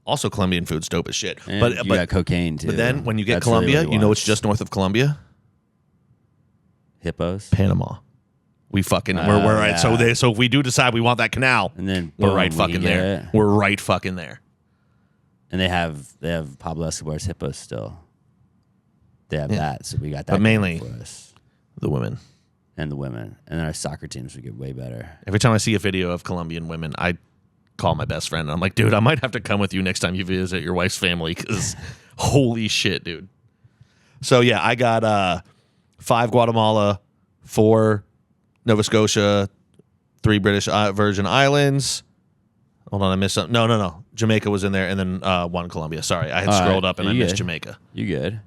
Also, Colombian food's dope as shit. And But you got cocaine too. but then when you get That's really Colombia, what he you know wants. what's just north of Colombia? hippos. Panama. We fucking we're right. yeah. So if we do decide we want that canal, And then we're boom, right we fucking can get there. it. We're right fucking there. And they have Pablo Escobar's hippos still. They have that, so we got that. But mainly- going for us. The women. And the women. And then our soccer teams would get way better. Every time I see a video of Colombian women, I call my best friend and I'm like, dude, I might have to come with you next time you visit your wife's family because holy shit, dude. So yeah, I got 5 Guatemala, 4 Nova Scotia, 3 British Virgin Islands. Hold on, I missed something. No. Jamaica was in there, and then one Colombia. Sorry, I had All scrolled right. up and I You missed good. Jamaica. You good?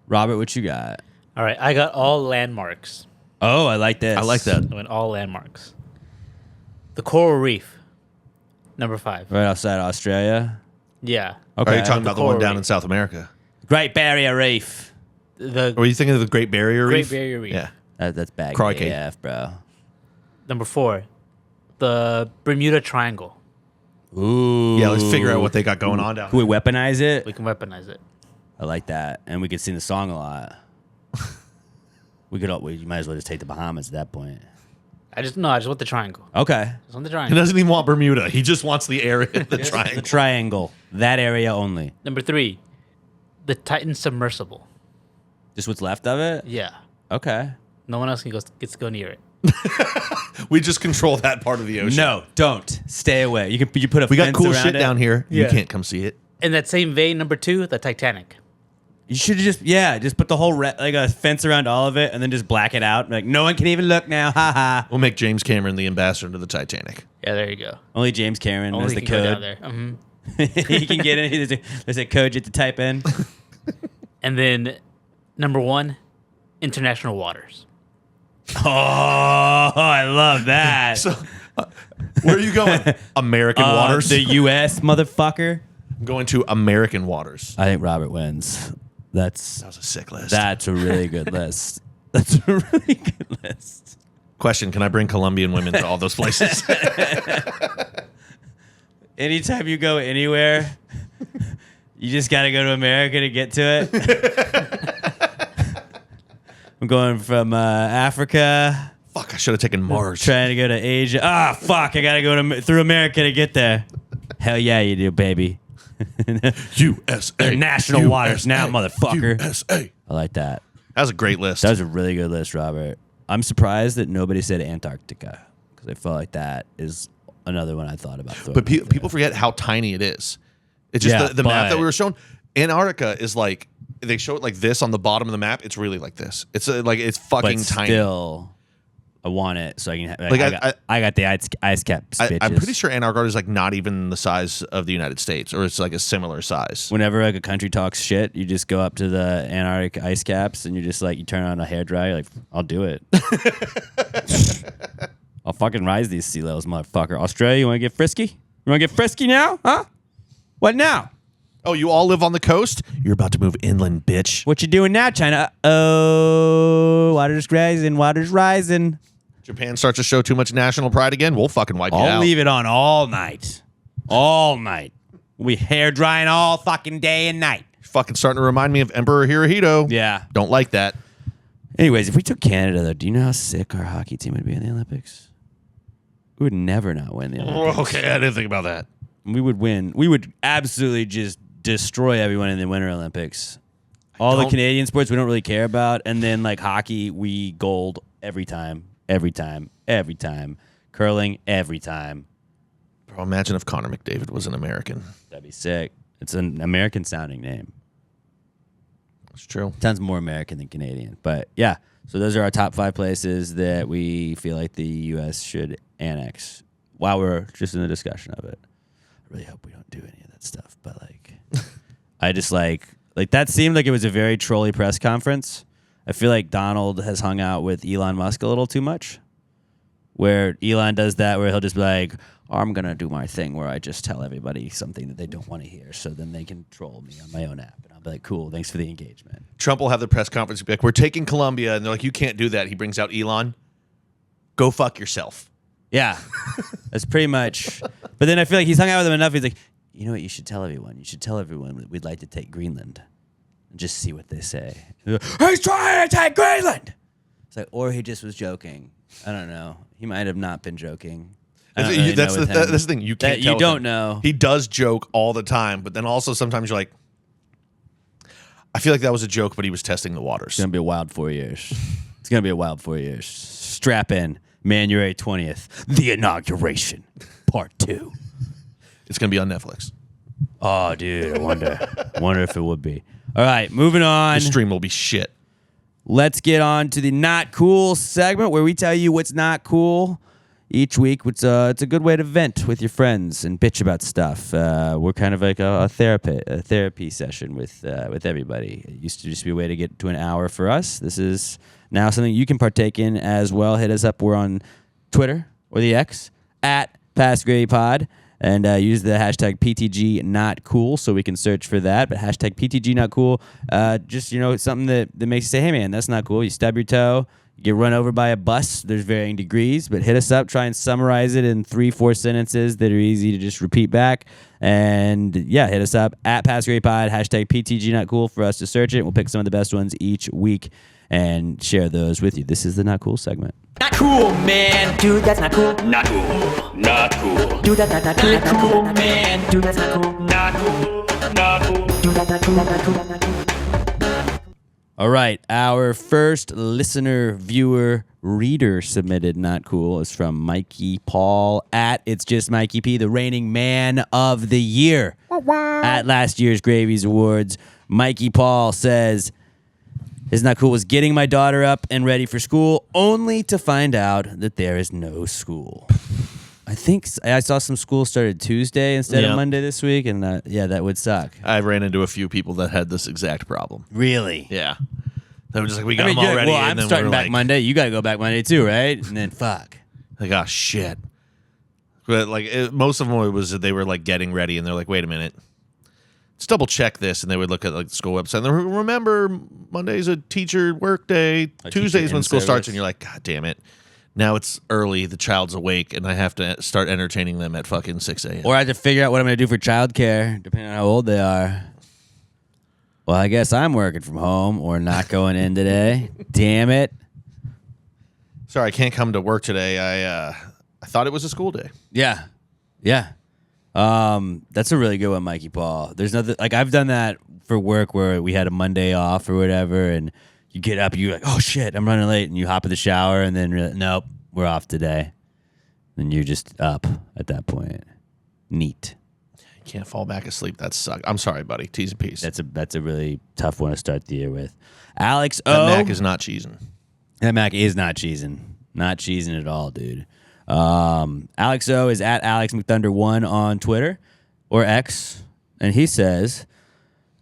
Robert, what you got? All right, I got all landmarks. Oh, I like this. I like that. I went all landmarks. The Coral Reef, number 5. Right outside Australia. Yeah. Okay. Are you talking about the one Coral down Reef. in South America? Great Barrier Reef? The Or are you thinking of the Great Barrier Reef? Great Barrier Reef. Yeah. That's bad Crikey. AF, bro. Number 4, the Bermuda Triangle. Ooh. Yeah, let's figure out what they got going on down Can there. we weaponize it? We can weaponize it. I like that, and we could sing the song a lot. You might as well just take the Bahamas at that point. I just want the triangle. Okay. Just want the He triangle. doesn't even want Bermuda. He just wants the area, the The triangle. triangle. That area only. Number 3, the Titan Submersible. Just what's left of it? Yeah. Okay. No one else gets to go near it. We just control that part of the ocean. No, don't. Stay away. You put a We got fence cool around shit it. down here. You Yeah. can't come see it. In that same vein, number 2, the Titanic. You should have just put the whole like a fence around all of it and then just black it out. Like no one can even look now. Ha ha. We'll make James Cameron the ambassador to the Titanic. Yeah, there you go. Only James Cameron Only has he the can go down code. there. Mhm. He can get in. There's a code you have to type in. And then number 1, international waters. Oh, I love that. So, where are you going? American waters? The U.S. motherfucker. I'm going to American waters. I think Robert wins. That was a sick list. That's a really good list. That's a really good list. Question, can I bring Colombian women to all those places? Anytime you go anywhere, you just got to go to America to get to it. I'm going from Africa, Fuck, I should have taken Mars. trying to go to Asia. Ah, fuck, I got to go through America to get there. Hell yeah, you do, baby. USA. International waters now, motherfucker. USA. I like that. That was a great list. That was a really good list, Robert. I'm surprised that nobody said Antarctica because I felt like that is another one I thought about throwing. But out there. people forget how tiny it is. It's just Yeah, the map that but- we were shown. Antarctica is like, they show it like this on the bottom of the map. It's really like this. It's like, it's fucking but tiny. still, I want it so I can. Like, I got the ice caps. I'm bitches. pretty sure Antarctica is like not even the size of the United States, or it's like a similar size. Whenever like a country talks shit, you just go up to the Antarctic ice caps and you just like you turn on a hairdryer. You're like, I'll do it. I'll fucking rise these sea levels, motherfucker. Australia, you want to get frisky? You want to get frisky now? Huh? What now? Oh, you all live on the coast? You're about to move inland, bitch. What you doing now, China? Oh, water's rising, water's rising. Japan starts to show too much national pride again. We'll fucking wipe you I'll out. leave it on all night. All night. We hair drying all fucking day and night. Fucking starting to remind me of Emperor Hirohito. Yeah. Don't like that. Anyways, if we took Canada, though, do you know how sick our hockey team would be in the Olympics? We would never not win the Olympics. Okay, I didn't think about that. We would win. We would absolutely just destroy everyone in the Winter Olympics. All the don't- Canadian sports we don't really care about. And then, like, hockey, we gold every time. Every time. Every time. Curling, every time. Bro, imagine if Connor McDavid was an American. That'd be sick. It's an American-sounding name. That's true. Sounds more American than Canadian. But, yeah. So those are our top 5 places that we feel like the U.S. should annex while we're just in the discussion of it. I really hope we don't do any of that stuff. But, like, I just, like that seemed like it was a very trolly press conference. I feel like Donald has hung out with Elon Musk a little too much, where Elon does that, where he'll just be like, oh, I'm going to do my thing where I just tell everybody something that they don't want to hear so then they can troll me on my own app. And I'll be like, cool, thanks for the engagement. Trump will have the press conference and be like, we're taking Colombia. And they're like, you can't do that. He brings out Elon. Go fuck yourself. Yeah, that's pretty much. But then I feel like he's hung out with them enough. He's like, you know what? You should tell everyone. You should tell everyone that we'd like to take Greenland and just see what they say. He's trying to take Greenland. It's like, or he just was joking. I don't know. He might have not been joking. I don't really That's know the with him. that's the thing. You can't That tell you with don't him. know. He does joke all the time, but then also sometimes you're like, I feel like that was a joke, but he was testing the waters. It's gonna be a wild 4 years. It's gonna be a wild 4 years. Strap in, Manuary 20th, the inauguration, part 2. It's going to be on Netflix. Oh, dude, I wonder if it would be. All right, moving on. The stream will be shit. Let's get on to the not cool segment where we tell you what's not cool. each week. It's a good way to vent with your friends and bitch about stuff. We're kind of like a therapy session with everybody. It used to just be a way to get to an hour for us. This is now something you can partake in as well. Hit us up. We're on Twitter or the X at PastGravyPod. And use the hashtag PTG not cool so we can search for that. But hashtag PTG not cool, just, something that makes you say, hey, man, that's not cool. You stub your toe, you get run over by a bus. There's varying degrees, but hit us up. Try and summarize it in 3-4 sentences that are easy to just repeat back. And, yeah, hit us up at PastGravyPod, hashtag PTG not cool for us to search it. We'll pick some of the best ones each week and share those with you. This is the Not Cool segment. Not cool, man. Dude, that's not cool. Not cool. Not cool. Dude, that's not cool, man. Dude, that's not cool. Not cool. Not cool. Dude, that's not cool. Not cool. All right, our first listener, viewer, reader submitted Not Cool is from Mikey Paul at It's Just Mikey P, the reigning man of the year at last year's Gravies Awards. Mikey Paul says, "It's Not Cool was getting my daughter up and ready for school, only to find out that there is no school." I think I saw some school started Tuesday instead of Monday this week, and that would suck. I ran into a few people that had this exact problem. Really? Yeah. They were just like, we got them already. Well, I'm and then starting we're back like, Monday. You got to go back Monday too, right? And then fuck. Like, oh, shit. But most of them was that they were like getting ready, and they're like, wait a minute. Let's double check this, and they would look at like the school website. And remember, Monday's a teacher work day. Tuesday's when school starts, and you're like, God damn it! Now it's early. The child's awake, and I have to start entertaining them at fucking 6 a.m. Or I have to figure out what I'm going to do for childcare, depending on how old they are. Well, I guess I'm working from home or not going in today. Damn it! Sorry, I can't come to work today. I thought it was a school day. Yeah. That's a really good one, Mikey Paul. There's nothing like I've done that for work where we had a Monday off or whatever, and you get up and you're like, oh shit, I'm running late, and you hop in the shower, and then nope, we're off today. And you're just up at that point. Neat. You can't fall back asleep. That sucks. I'm sorry, buddy. T's and P's. That's a really tough one to start the year with. Alex O. That Mac is not cheesing. That Mac is not cheesing. Not cheesing at all, dude. Alex O is at Alex McThunder1 on Twitter or X, and he says,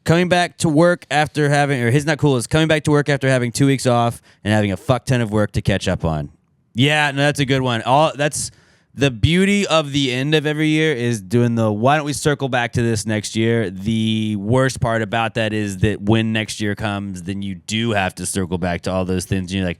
coming back to work after having, or his Not Cool is coming back to work after having 2 weeks off and having a fuck ton of work to catch up on. Yeah, no, that's a good one. That's the beauty of the end of every year is doing why don't we circle back to this next year? The worst part about that is that when next year comes, then you do have to circle back to all those things. And you're like,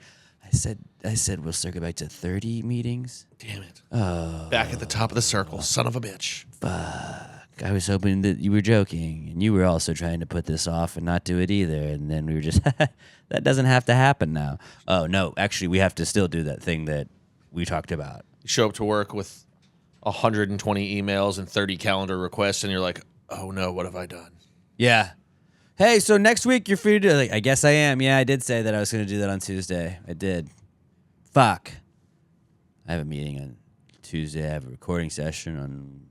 I said we'll circle back to 30 meetings. Damn it. Back at the top of the circle, son of a bitch. Fuck. I was hoping that you were joking, and you were also trying to put this off and not do it either. And then we were just, that doesn't have to happen now. Oh, no, actually, we have to still do that thing that we talked about. You show up to work with 120 emails and 30 calendar requests, and you're like, oh no, what have I done? Yeah. Hey, so next week you're free to do, like, I guess I am. Yeah, I did say that I was going to do that on Tuesday. I did. Fuck. I have a meeting on Tuesday. I have a recording session on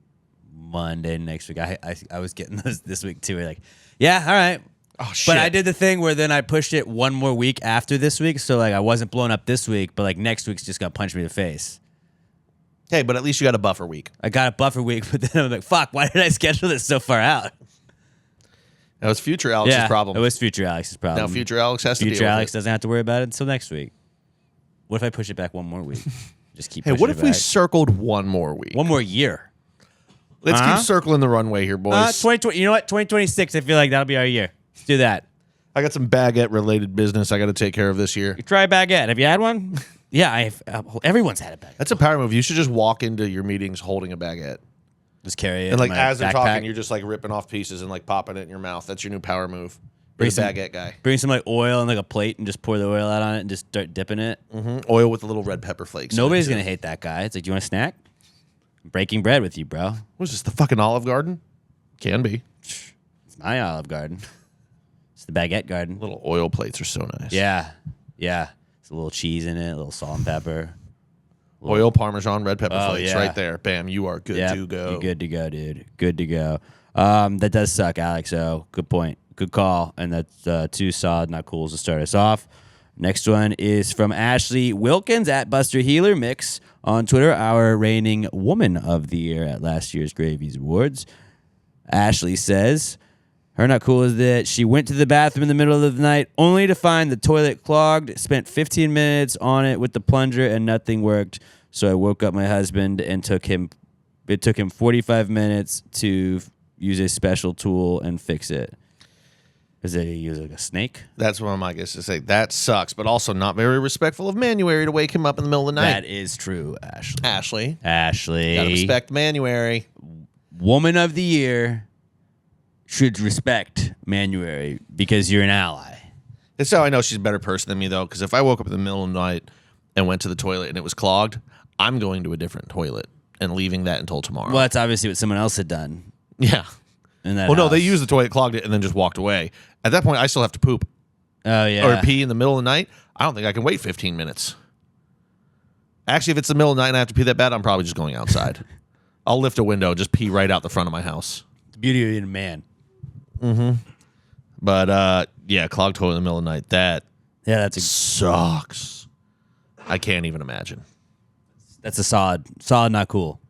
Monday next week. I was getting those this week too. We're like, yeah, all right. Oh, shit. But I did the thing where then I pushed it one more week after this week. So, like, I wasn't blown up this week, but, like, next week's just going to punch me in the face. Hey, but at least you got a buffer week. I got a buffer week, but then I'm like, fuck, why did I schedule this so far out? That was future Alex's problem. It was future Alex's problem. Now future Alex has to deal with Future Alex it. doesn't have to worry about it until next week. What if I push it back one more week? Just keep Hey, pushing what it if we back. circled one more week? One more year. Let's keep circling the runway here, boys. 2020. You know what? 2026. I feel like that'll be our year. Let's do that. I got some baguette-related business I got to take care of this year. You try a baguette. Have you had one? Yeah, everyone's had a baguette. That's a power move. You should just walk into your meetings holding a baguette. Just carry it. And, like, in my as they're backpack. talking, you're just, like, ripping off pieces and, like, popping it in your mouth. That's your new power move. You're the baguette guy. Bring some, like, oil and, like, a plate and just pour the oil out on it and just start dipping it. Mm-hmm. Oil with the little red pepper flakes. Nobody's going to hate that guy. It's like, do you want a snack? I'm breaking bread with you, bro. What is this, the fucking Olive Garden? Can be. It's my Olive Garden. It's the baguette garden. Little oil plates are so nice. Yeah. It's a little cheese in it, a little salt and pepper. Oil, Parmesan, red pepper flakes yeah. right there. Bam, you are good to go. You're good to go, dude. Good to go. That does suck, Alex. So good point. Good call. And that's 2 solid Not Cools to start us off. Next one is from Ashley Wilkins at Buster Healer Mix on Twitter, our reigning woman of the year at last year's Gravies Awards. Ashley says, her not cool is that she went to the bathroom in the middle of the night only to find the toilet clogged, spent 15 minutes on it with the plunger and nothing worked. So I woke up my husband and it took him 45 minutes to use a special tool and fix it. Is it use like a snake? That's what my guess to say. That sucks, but also not very respectful of Manuary to wake him up in the middle of the night. That is true, Ashley. Ashley. Gotta respect Manuary. Woman of the year should respect Manuary because you're an ally. That's how I know she's a better person than me, though, because if I woke up in the middle of the night and went to the toilet and it was clogged, I'm going to a different toilet and leaving that until tomorrow. Well, that's obviously what someone else had done. Yeah. In that well, no, house. they used the toilet, clogged it, and then just walked away. At that point, I still have to poop Oh, yeah. or pee in the middle of the night. I don't think I can wait 15 minutes. Actually, if it's the middle of the night and I have to pee that bad, I'm probably just going outside. I'll lift a window, just pee right out the front of my house. The beauty of being a man. But, yeah, clogged toilet in the middle of the night. That Yeah, sucks. I can't even imagine. that's a solid, not cool.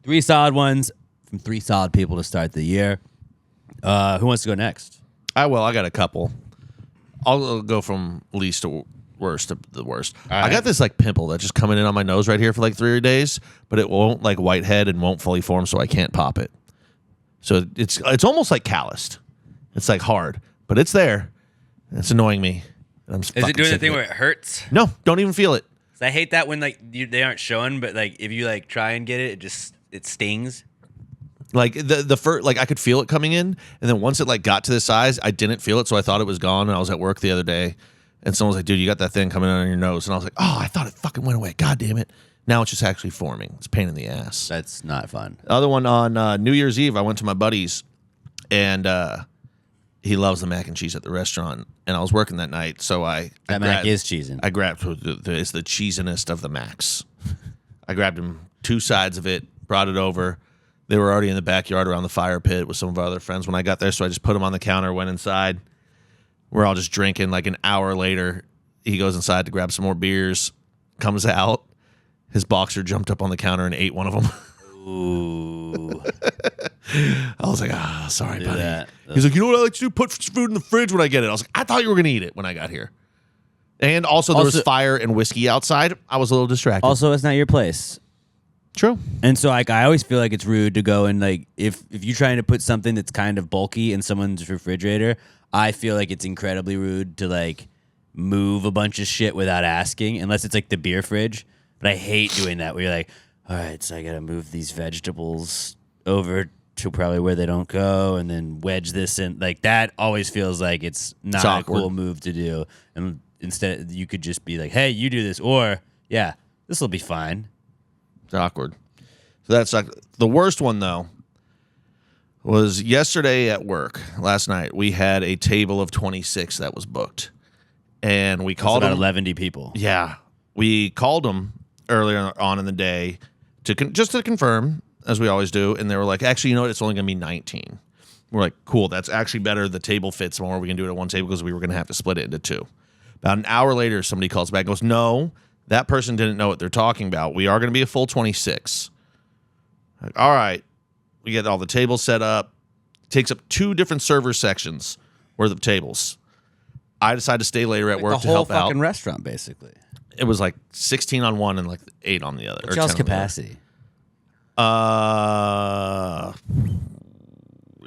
3 solid ones from 3 solid people to start the year. Who wants to go next? I got a couple. I'll go from least to worst to the worst. I got this like pimple that's just coming in on my nose right here for like 3 days, but it won't like whitehead and won't fully form, so I can't pop it. So it's almost like calloused. It's like hard, but it's there. It's annoying me. And I'm Is it doing the thing where it hurts? No, don't even feel it. I hate that when like they aren't showing, but like if you like try and get it, it stings. Like the first, like I could feel it coming in, and then once it like got to this size, I didn't feel it, so I thought it was gone. And I was at work the other day, and someone was like, "Dude, you got that thing coming on your nose," and I was like, "Oh, I thought it fucking went away. God damn it!" Now it's just actually forming. It's a pain in the ass. That's not fun. The other one on New Year's Eve, I went to my buddy's, and he loves the mac and cheese at the restaurant, and I was working that night, so That mac is cheesing. I grabbed it's the cheesinest of the macs. I grabbed him 2 sides of it, brought it over. They were already in the backyard around the fire pit with some of our other friends when I got there, so I just put them on the counter, went inside. We're all just drinking. Like an hour later, he goes inside to grab some more beers, comes out. His boxer jumped up on the counter and ate one of them. Ooh. I was like, sorry, buddy. that. He's like, you know what I like to do? Put food in the fridge when I get it. I was like, I thought you were going to eat it when I got here. And also, there was fire and whiskey outside. I was a little distracted. Also, it's not your place. True. And so, like, I always feel like it's rude to go and like if you're trying to put something that's kind of bulky in someone's refrigerator, I feel like it's incredibly rude to like move a bunch of shit without asking, unless it's like the beer fridge. But I hate doing that where you're like, all right, so I gotta move these vegetables over to probably where they don't go, and then wedge this in. Like that always feels like it's not a cool move to do. And instead, you could just be like, hey, you do this, or yeah, this will be fine. It's awkward. So that's like the worst one though. Was yesterday at work. Last night we had a table of 26 that was booked, and we called about them 11 people. Yeah, we called them earlier on in the day just to confirm, as we always do, and they were like, actually, you know what? It's only going to be 19. We're like, cool, that's actually better. The table fits more. We can do it at one table because we were going to have to split it into 2. About an hour later, somebody calls back and goes, no, that person didn't know what they're talking about. We are going to be a full 26. Like, all right. We get all the tables set up. It takes up 2 different server sections worth of tables. I decided to stay later at work to help out. The whole fucking restaurant, basically. It was like 16 on one and like 8 on the other. What's y'all's capacity? You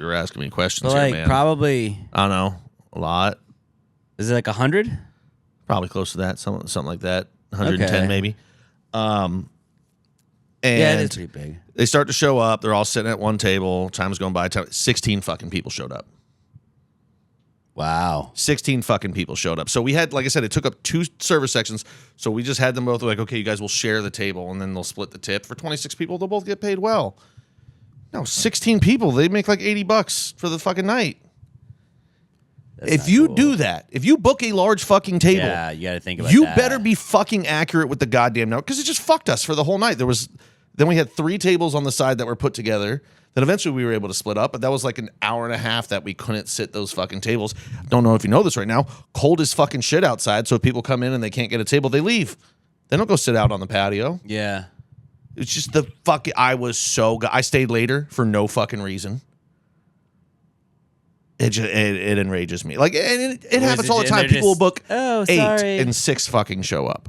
were asking me questions So here, like man. probably, I don't know. A lot. is it like 100? Probably close to that. Something like that. 110 Okay. maybe. And Yeah, it is pretty big. they start to show up. They're all sitting at one table. Time's going by. 16 fucking people showed up. Wow. 16 fucking people showed up. So we had, like I said, it took up 2 service sections. So we just had them both like, okay, you guys will share the table, and then they'll split the tip. For 26 people, they'll both get paid well. No, 16 people, they make like $80 for the fucking night. That's If not you cool. do that, if you book a large fucking table, Yeah, you got to think about you that. better be fucking accurate with the goddamn note, because it just fucked us for the whole night. Then we had 3 tables on the side that were put together that eventually we were able to split up, but that was like an hour and a half that we couldn't sit those fucking tables. Don't know if you know this right now. Cold as fucking shit outside, so if people come in and they can't get a table, they leave. They don't go sit out on the patio. Yeah. It's just the fucking. I was so. I stayed later for no fucking reason. It enrages me. Like, and it happens all the time. People will book 8 and 6 fucking show up.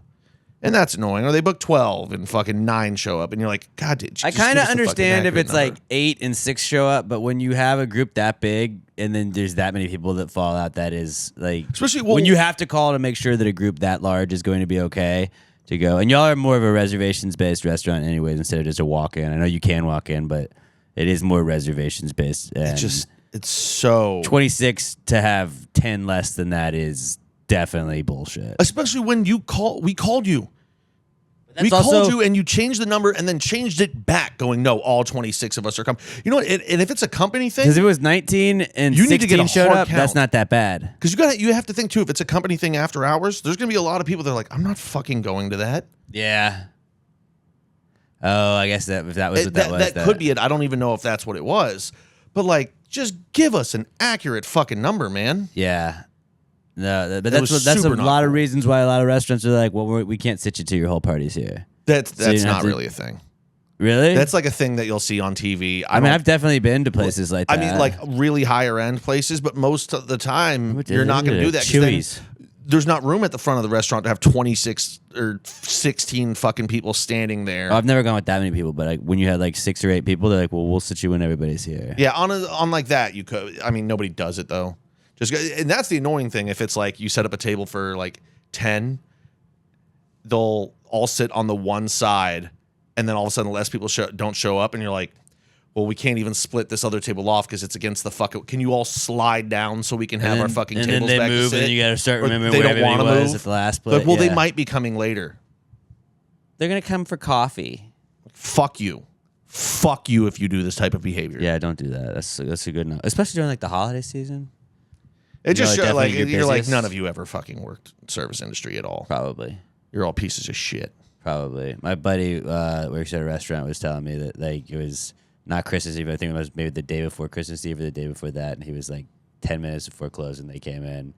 And that's annoying. Or they book 12 and fucking 9 show up. And you're like, God, dude. I kind of understand if it's like 8 and 6 show up, but when you have a group that big and then there's that many people that fall out, that is like, especially when you have to call to make sure that a group that large is going to be okay to go. And y'all are more of a reservations-based restaurant anyways instead of just a walk-in. I know you can walk in, but it is more reservations-based. It's so 26 to have 10 less than that is definitely bullshit. Especially when we called you. We called you and you changed the number and then changed it back, going, no, all 26 of us are coming. You know what? And if it's a company thing, because if it was 19 and you 16 need to get showed up, that's not that bad. Because you have to think too. If it's a company thing after hours, there's going to be a lot of people that are like, I'm not fucking going to that. Yeah. Oh, I guess if that was what that was. That could be it. I don't even know if that's what it was. But like, just give us an accurate fucking number, man. Yeah. No, but that's a lot of reasons why a lot of restaurants are like, well, we can't sit you to your whole parties here. That's not really a thing. Really? That's like a thing that you'll see on TV. I mean, I've definitely been to places like that. I mean, like really higher end places, but most of the time you're not going to do that. Chewy's. There's not room at the front of the restaurant to have 26 or 16 fucking people standing there. I've never gone with that many people, but like when you had like 6 or 8 people, they're like, well, we'll sit you when everybody's here. Yeah, on like that, you could. I mean, nobody does it though. And that's the annoying thing. If it's like you set up a table for like 10, they'll all sit on the one side, and then all of a sudden less people don't show up, and you're like, well, we can't even split this other table off because it's against the fucking. Can you all slide down so we can have our fucking tables back? And then they move, and you got to start remembering where everybody was at the last place. Well, they might be coming later. They're gonna come for coffee. Fuck you. Fuck you if you do this type of behavior. Yeah, don't do that. That's a good note, especially during like the holiday season. It just shows like you're like none of you ever fucking worked service industry at all. Probably. You're all pieces of shit. Probably. My buddy works at a restaurant was telling me that like it was not Christmas Eve. I think it was maybe the day before Christmas Eve or the day before that. And he was like 10 minutes before closing. They came in,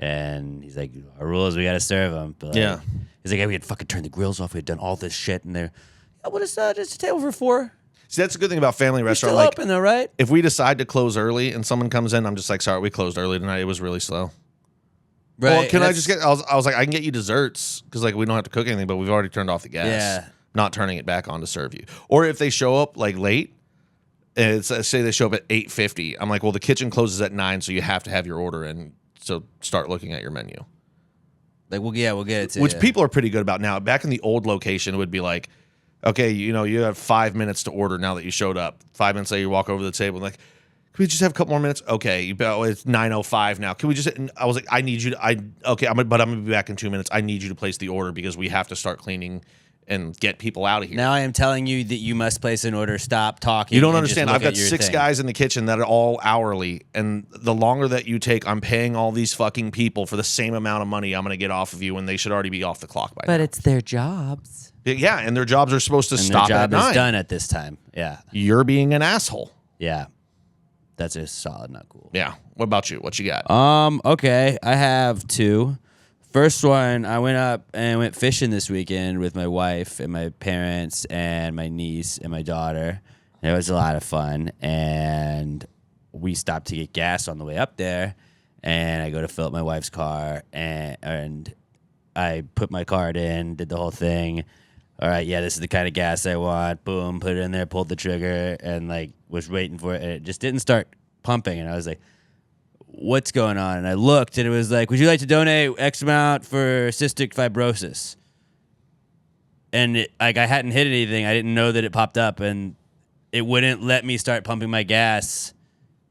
and he's like, "Our rule is we got to serve them." But, like, yeah. He's like, "Yeah, we had fucking turned the grills off. We had done all this shit, and they're, what is just a table for 4." See, that's a good thing about family restaurant. Still like, open though, right? If we decide to close early and someone comes in, I'm just like, sorry, we closed early tonight. It was really slow. Right. Well, can I just get? I was like, I can get you desserts because like we don't have to cook anything, but we've already turned off the gas. Yeah. Not turning it back on to serve you. Or if they show up like late, and it's, say they show up at 8:50, I'm like, well, the kitchen closes at 9, so you have to have your order in. So start looking at your menu. Like, we'll get it to which you. People are pretty good about now. Back in the old location, it would be like, okay, you have 5 minutes to order now that you showed up. 5 minutes later, you walk over to the table and like, can we just have a couple more minutes? Okay, it's 9:05 now. Can we just? I was like, I need you to. I'm gonna be back in 2 minutes. I need you to place the order because we have to start cleaning and get people out of here. Now I am telling you that you must place an order. Stop talking. You don't understand. I've got 6 guys in the kitchen that are all hourly, and the longer that you take, I'm paying all these fucking people for the same amount of money I'm gonna get off of you, when they should already be off the clock by now. But it's their jobs. Yeah, and their jobs are supposed to stop at 9. Their job is done at this time. Yeah. You're being an asshole. Yeah. That's a solid, not cool. Yeah. What about you? What you got? Okay. I have 2. First one, I went up and went fishing this weekend with my wife and my parents and my niece and my daughter. And it was a lot of fun. And we stopped to get gas on the way up there. And I go to fill up my wife's car, and I put my card in, did the whole thing. All right, yeah, this is the kind of gas I want. Boom, put it in there, pulled the trigger, and like was waiting for it, and it just didn't start pumping. And I was like, what's going on? And I looked, and it was like, would you like to donate X amount for cystic fibrosis? And I hadn't hit anything. I didn't know that it popped up, and it wouldn't let me start pumping my gas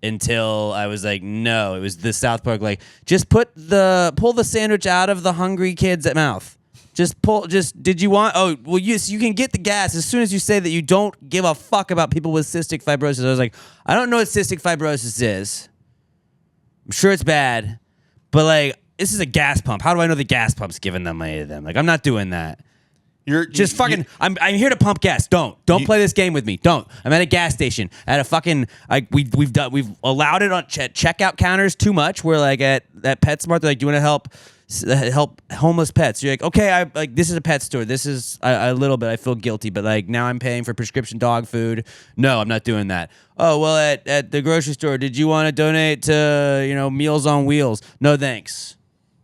until I was like, no. It was the South Park, like, just pull the sandwich out of the hungry kid's mouth. Did you want? Oh, well, you can get the gas as soon as you say that you don't give a fuck about people with cystic fibrosis. I was like, I don't know what cystic fibrosis is. I'm sure it's bad, but like, this is a gas pump. How do I know the gas pump's giving them money to them? Like, I'm not doing that. I'm here to pump gas. Don't play this game with me. Don't. I'm at a gas station at a fucking we've allowed it on checkout counters too much. We're like at PetSmart. They're like, do you want to help help homeless pets. You're like, okay, I like this is a pet store. This is a little bit. I feel guilty, but like now I'm paying for prescription dog food. No, I'm not doing that. Oh well, at the grocery store, did you want to donate to Meals on Wheels? No thanks.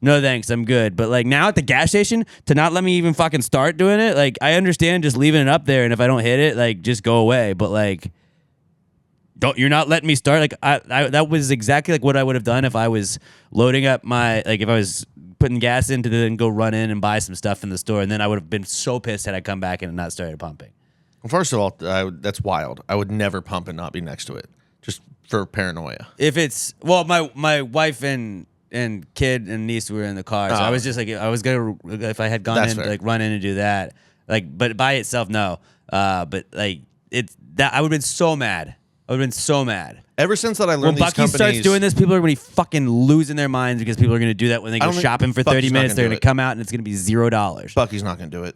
No thanks, I'm good. But like now at the gas station, to not let me even fucking start doing it, like I understand just leaving it up there, and if I don't hit it, like just go away. But like, you're not letting me start. Like I that was exactly like what I would have done if I was loading up if I was putting gas in to then go run in and buy some stuff in the store, and then I would have been so pissed had I come back and not started pumping. Well, first of all, that's wild. I would never pump and not be next to it, just for paranoia. If it's my wife and kid and niece were in the car, so I was just like, I was gonna, if I had gone in, like run in and do that, like, but by itself, no. But like it's that I would have been so mad. I would have been so mad. Ever since that I learned when these Bucky companies, starts doing this, people are going to be fucking losing their minds because people are going to do that when they go shopping for 30 minutes. They're going to come out and it's going to be $0. Bucky's not going to do it.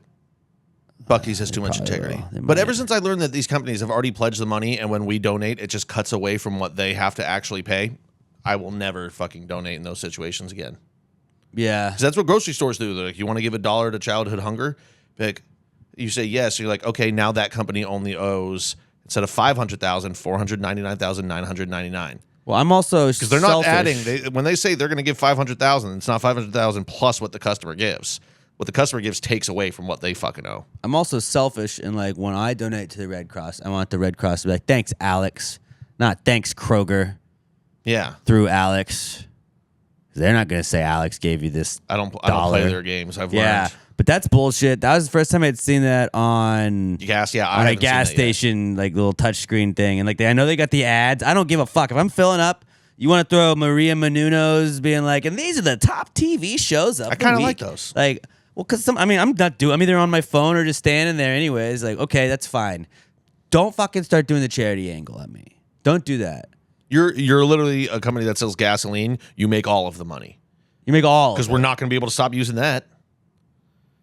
Bucky's has too much integrity. But ever since I learned that these companies have already pledged the money, and when we donate, it just cuts away from what they have to actually pay, I will never fucking donate in those situations again. Yeah. Because that's what grocery stores do. They're like, you want to give $1 to childhood hunger? Like, you say yes. You're like, okay, now that company only owes, instead of $500,000, $499,999. Well, I'm also because they're not adding. When they say they're going to give $500,000, it's not $500,000 plus what the customer gives. What the customer gives takes away from what they fucking owe. I'm also selfish, and like when I donate to the Red Cross, I want the Red Cross to be like, "Thanks, Alex," not "Thanks, Kroger." Yeah, through Alex. They're not going to say Alex gave you this. I don't play their games. I've learned. But that's bullshit. That was the first time I'd seen that on gas. Yeah, on a gas station, like little touchscreen thing, and like I know they got the ads. I don't give a fuck if I'm filling up. You want to throw Maria Menounos being like, and these are the top TV shows of. I kind of like those. Like, well, because I'm either on my phone or just standing there anyways. Like, okay, that's fine. Don't fucking start doing the charity angle at me. Don't do that. You're literally a company that sells gasoline. You make all of the money. You make all because we're not going to be able to stop using that.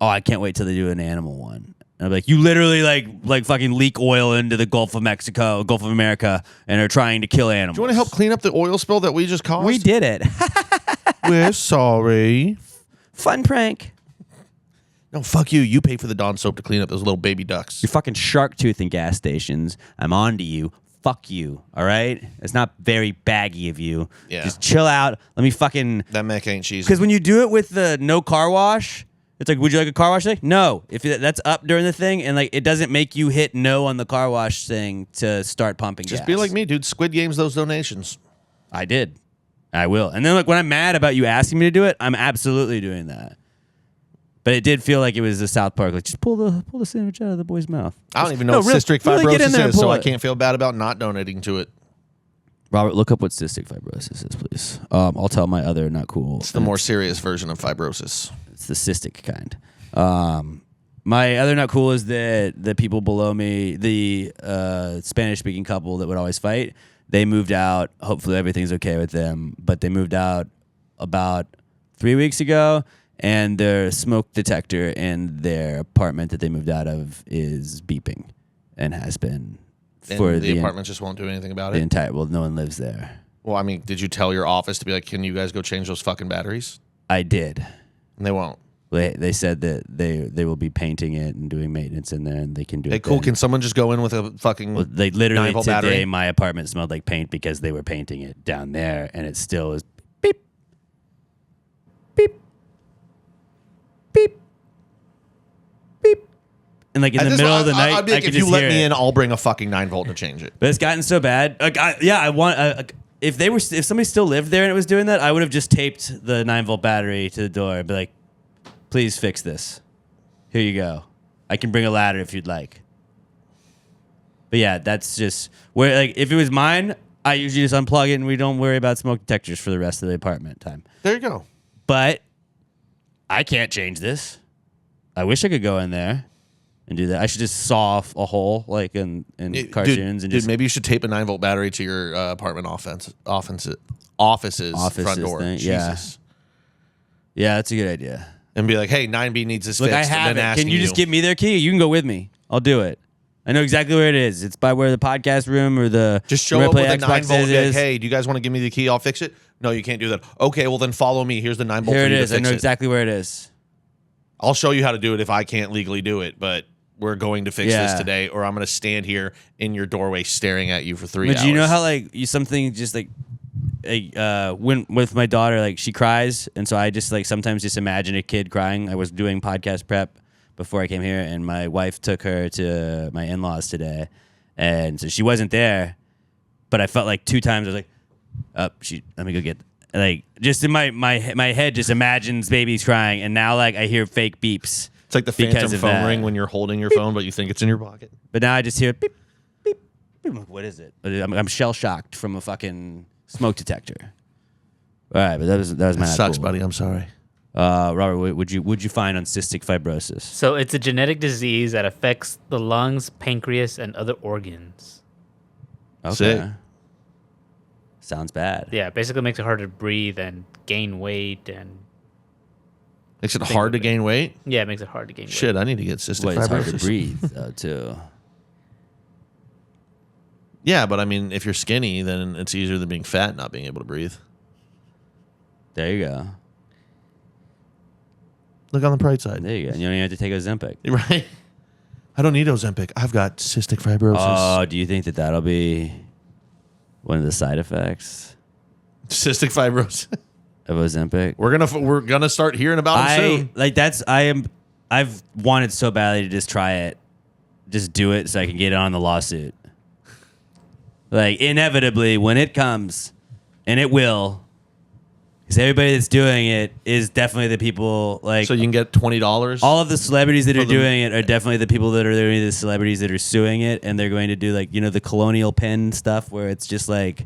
Oh, I can't wait till they do an animal one. And I'll be like, you literally like fucking leak oil into the Gulf of Mexico, Gulf of America, and are trying to kill animals. Do you want to help clean up the oil spill that we just caused? We did it. We're sorry. Fun prank. No, fuck you. You pay for the Dawn soap to clean up those little baby ducks. You're fucking Sharktoothing gas stations. I'm on to you. Fuck you. All right? It's not very baggy of you. Yeah. Just chill out. Let me fucking. That mech ain't cheesy. Because when you do it with the no car wash, it's like, would you like a car wash today? No. If that's up during the thing, and like it doesn't make you hit no on the car wash thing to start pumping Just gas. be like me, dude. Squid Game's those donations. I did. I will. And then like when I'm mad about you asking me to do it, I'm absolutely doing that. But it did feel like it was the South Park. Like, just pull the sandwich out of the boy's mouth. I don't even know what cystic fibrosis really is, so I can't feel bad about not donating to it. Robert, look up what cystic fibrosis is, please. I'll tell my other not cool. It's the more serious version of fibrosis. It's the cystic kind. My other not cool is that the people below me, the Spanish-speaking couple that would always fight, they moved out. Hopefully everything's okay with them. But they moved out about 3 weeks ago. And their smoke detector in their apartment that they moved out of is beeping, and has been for and the apartment just won't do anything about it. Well, no one lives there. Well, I mean, did you tell your office to be like, can you guys go change those fucking batteries? I did. And they won't. They said that they will be painting it and doing maintenance in there, and they can do it. Hey, cool. Then. Can someone just go in with a fucking? Well, they literally 9-volt today, battery? my apartment smelled like paint because they were painting it down there, and it still is beep, beep. Beep. Beep. And like in the middle of the night, I'd be like, I could if you just let hear me it. in, I'll bring a fucking 9-volt to change it. But it's gotten so bad. Like, I want. If somebody still lived there and it was doing that, I would have just taped the 9-volt battery to the door. I'd be like, please fix this. Here you go. I can bring a ladder if you'd like. But yeah, that's just where. Like, if it was mine, I usually just unplug it and we don't worry about smoke detectors for the rest of the apartment time. There you go. But I can't change this. I wish I could go in there and do that. I should just saw off a hole like in cartoons and just. Maybe you should tape a 9-volt battery to your apartment office's front door. Thing. Jesus. Yeah, that's a good idea. And be like, hey, 9B needs this Look, fixed. I have and then it. Can you just give me their key? You can go with me. I'll do it. I know exactly where it is. It's by where the podcast room or the Just show where I up play with a Xbox 9-volt. is. Hey, do you guys want to give me the key? I'll fix it. No, you can't do that. Okay, well then follow me. Here's the 9-volt. Here for it you is. To I fix know it. exactly where it is. I'll show you how to do it if I can't legally do it, but we're going to fix this today, or I'm going to stand here in your doorway staring at you for 3 hours. But you know how like something just like when with my daughter, like she cries, and so I just like sometimes just imagine a kid crying. I was doing podcast prep before I came here, and my wife took her to my in-laws today, and so she wasn't there, but I felt like 2 times I was like, let me go get, like, just in my head just imagines babies crying, and now like I hear fake beeps. It's like the because phantom of phone that. ring when you're holding your phone, but you think it's in your pocket. But now I just hear beep, beep, beep. What is it? I'm shell shocked from a fucking smoke detector. All right, but that was my Sucks, cool. buddy. I'm sorry. Robert, what would you find on cystic fibrosis? So it's a genetic disease that affects the lungs, pancreas, and other organs. Okay. Sick. Sounds bad. Yeah, basically makes it harder to breathe and gain weight, and Makes it hard to gain weight. yeah, it makes it hard to gain weight. Shit, I need to get cystic Well, it's hard to fibrosis. breathe too. Yeah, but I mean, if you're skinny, then it's easier than being fat and not being able to breathe. There you go. Look on the bright side. There you go. And you don't even have to take Ozempic. Right? I don't need Ozempic. I've got cystic fibrosis. Oh, do you think that that'll be one of the side effects Cystic fibrosis. of Ozempic? We're gonna start hearing about it soon. I've wanted so badly to just try it, just do it so I can get on the lawsuit. Like inevitably, when it comes, and it will, because everybody that's doing it is definitely the people like. So you can get $20. All of the celebrities that are the- doing it are definitely the people that are doing the celebrities that are suing it, and they're going to do like the colonial pen stuff where it's just like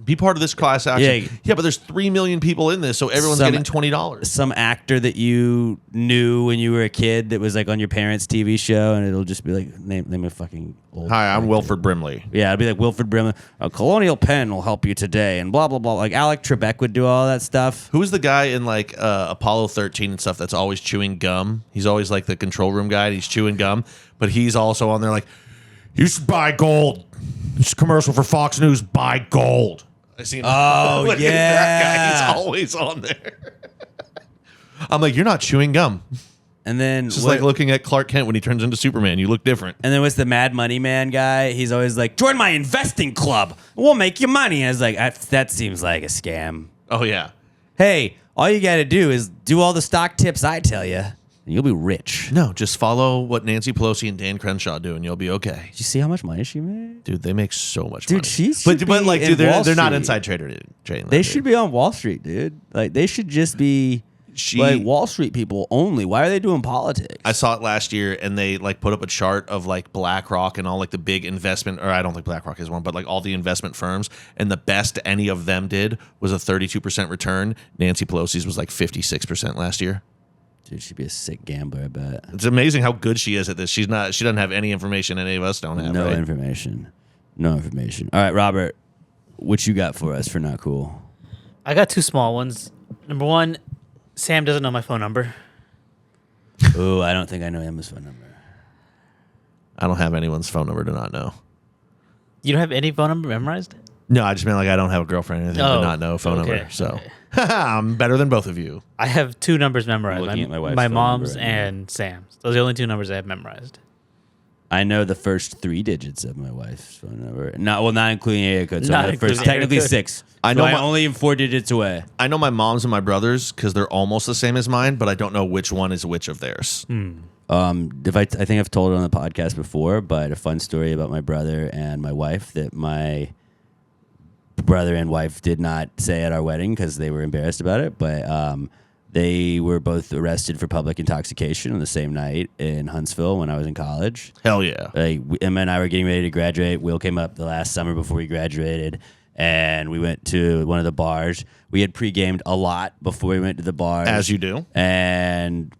Be part of this class action. Yeah. Yeah, but there's 3 million people in this, so everyone's Some- getting $20. some actor that you knew when you were a kid that was like on your parents' TV show, and it'll just be like name a fucking old. Hi, I'm actor. Wilford Brimley. Yeah, it'd be like Wilford Brimley. A colonial pen will help you today, and blah blah blah. Like Alec Trebek would do all that stuff. Who's the guy in like Apollo 13 and stuff that's always chewing gum? He's always like the control room guy. And he's chewing gum, but he's also on there like, you should buy gold. This commercial for Fox News. Buy gold. I seen. Oh, Look at yeah. that guy. He's always on there. I'm like, you're not chewing gum. And then It's just like looking at Clark Kent when he turns into Superman. You look different. And then what's the Mad Money Man guy? He's always like, join my investing club. We'll make you money. And I was like, that seems like a scam. Oh yeah. Hey, all you got to do is do all the stock tips I tell you, and you'll be rich. No, just follow what Nancy Pelosi and Dan Crenshaw do, and you'll be okay. Did you see how much money she made? Dude, they make so much Dude, money. she should but be like, in dude, Wall they're not Street. inside trading. They should be on Wall Street, dude. Like, they should just be like Wall Street people only. Why are they doing politics? I saw it last year, and they like put up a chart of like BlackRock and all like the big investment, or I don't think BlackRock is one, but like all the investment firms, and the best any of them did was a 32% return. Nancy Pelosi's was like 56% last year. Dude, she'd be a sick gambler, I bet. It's amazing how good she is at this. She doesn't have any information any of us don't have. No right? information. No information. All right, Robert, what you got for us for Not Cool? I got 2 small ones. Number 1, Sam doesn't know my phone number. Oh, I don't think I know Emma's phone number. I don't have anyone's phone number to not know. You don't have any phone number memorized? No, I just meant like I don't have a girlfriend or anything to Oh, not know a phone okay. number. So I'm better than both of you. I have 2 numbers memorized. I'm looking at my wife's my phone mom's number right now. and Sam's. Those are the only 2 numbers I have memorized. I know the first 3 digits of my wife's phone number. Not including area code. So Not I know the first, including area technically code. 6. I So know I my- only am 4 digits away. I know my mom's and my brother's because they're almost the same as mine, but I don't know which one is which of theirs. I think I've told it on the podcast before, but a fun story about my brother and my wife that my brother and wife did not say at our wedding because they were embarrassed about it. But they were both arrested for public intoxication on the same night in Huntsville when I was in college. Hell yeah. Like Emma and I were getting ready to graduate. Will came up the last summer before we graduated, and we went to one of the bars. We had pre-gamed a lot before we went to the bars, As you do. And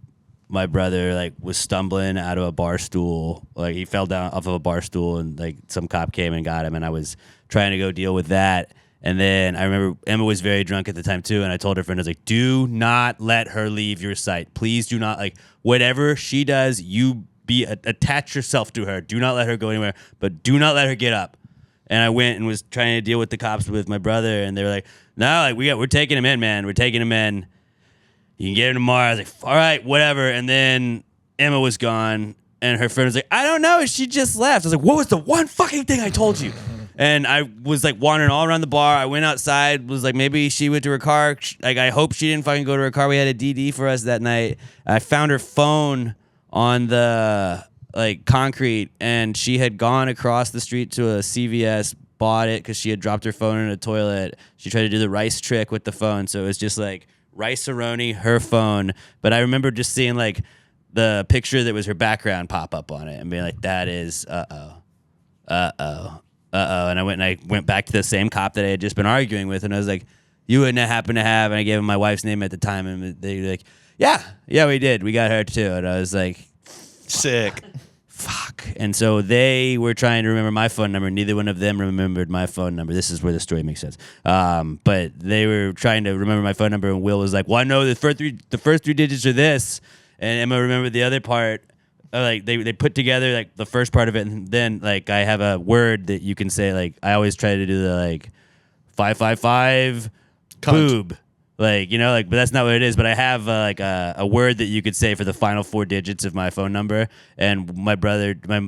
my brother like was stumbling out of a bar stool. Like he fell down off of a bar stool, and like some cop came and got him. And I was trying to go deal with that. And then I remember Emma was very drunk at the time too, and I told her friend, I was like, do not let her leave your sight. Please do not, like, whatever she does, you attach yourself to her. Do not let her go anywhere, but do not let her get up. And I went and was trying to deal with the cops with my brother, and they were like, no, like we're taking him in, man. We're taking him in. You can get him tomorrow. I was like, all right, whatever. And then Emma was gone, and her friend was like, I don't know. She just left. I was like, what was the one fucking thing I told you? And I was like wandering all around the bar. I went outside, was like, maybe she went to her car. Like, I hope she didn't fucking go to her car. We had a DD for us that night. I found her phone on the like concrete, and she had gone across the street to a CVS, bought it because she had dropped her phone in a toilet. She tried to do the rice trick with the phone, so it was just like rice-a-roni, her phone. But I remember just seeing like the picture that was her background pop up on it and being like, that is and I went back to the same cop that I had just been arguing with, and I was like, you wouldn't happen to have, and I gave him my wife's name at the time, and they were like, yeah, we did, we got her too. And I was like, sick. Fuck. And so they were trying to remember my phone number. Neither one of them remembered my phone number. This is where the story makes sense. But they were trying to remember my phone number, and Will was like, well, I know the first three digits are this, and Emma remembered the other part. Like they put together like the first part of it, and then like I have a word that you can say. Like I always try to do the like 555 boob, like, you know, like, but that's not what it is. But I have like a word that you could say for the final 4 digits of my phone number. And my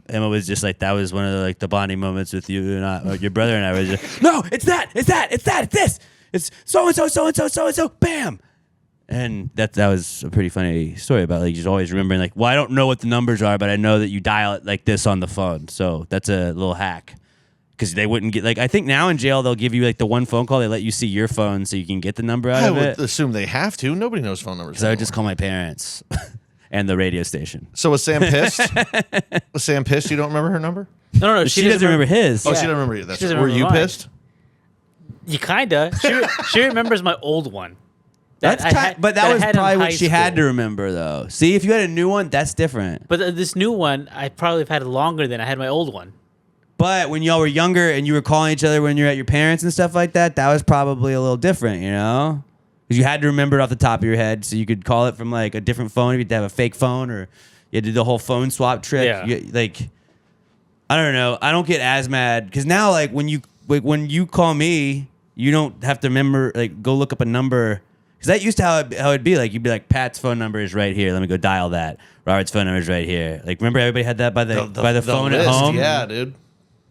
Emma was just like, that was one of the, like the bonding moments with you and your brother and I was just, no, it's this, it's so and so, bam. And that was a pretty funny story about like just always remembering like, well, I don't know what the numbers are, but I know that you dial it like this on the phone. So that's a little hack, because they wouldn't get like, I think now in jail they'll give you like the one phone call. They let you see your phone so you can get the number out of it. I would assume they have to. Nobody knows phone numbers. Because I would just call my parents and the radio station. So was Sam pissed? Was Sam pissed? You don't remember her number? No. She doesn't remember his. Oh, Yeah. she doesn't remember you. That's She doesn't Were you remember mine. pissed? You kinda. She remembers my old one. But that I was had in probably high what she had to school. remember, though. See, if you had a new one, that's different. But this new one, I probably have had it longer than I had my old one. But when y'all were younger and you were calling each other when you're at your parents and stuff like that, that was probably a little different, you know? Because you had to remember it off the top of your head, so you could call it from like a different phone. You had to have a fake phone, or you had to do the whole phone swap trick. Yeah. Like, I don't know. I don't get as mad because now, like when you call me, you don't have to remember, like, go look up a number. Because that used to how it'd be. Like, you'd be like, Pat's phone number is right here. Let me go dial that. Robert's phone number is right here. Like, remember everybody had that by the phone list, at home? Yeah, dude.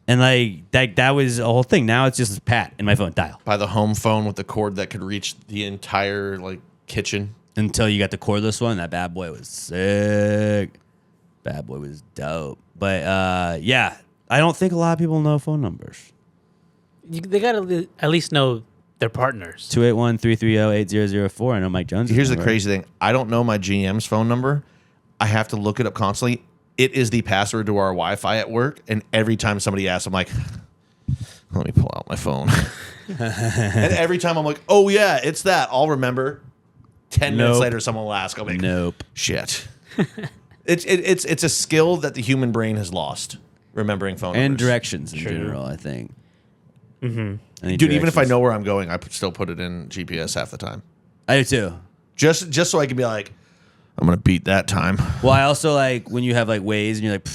And like that was a whole thing. Now it's just Pat in my phone, dial. By the home phone with the cord that could reach the entire like kitchen. Until you got the cordless one. That bad boy was sick. Bad boy was dope. But yeah, I don't think a lot of people know phone numbers. They gotta at least know their partners. 281-330-8004. I know Mike Jones. Here's the crazy thing. I don't know my GM's phone number. I have to look it up constantly. It is the password to our Wi-Fi at work. And every time somebody asks, I'm like, let me pull out my phone. And every time I'm like, oh, yeah, it's that. I'll remember. 10 minutes later, someone will ask. I'll be like, nope. Shit. It's a skill that the human brain has lost, remembering phone And numbers. directions in general, I think. Mm-hmm. Dude, even if I know where I'm going, I still put it in GPS half the time. I do too. Just so I can be like, I'm going to beat that time. Well, I also like when you have like Waze and you're like,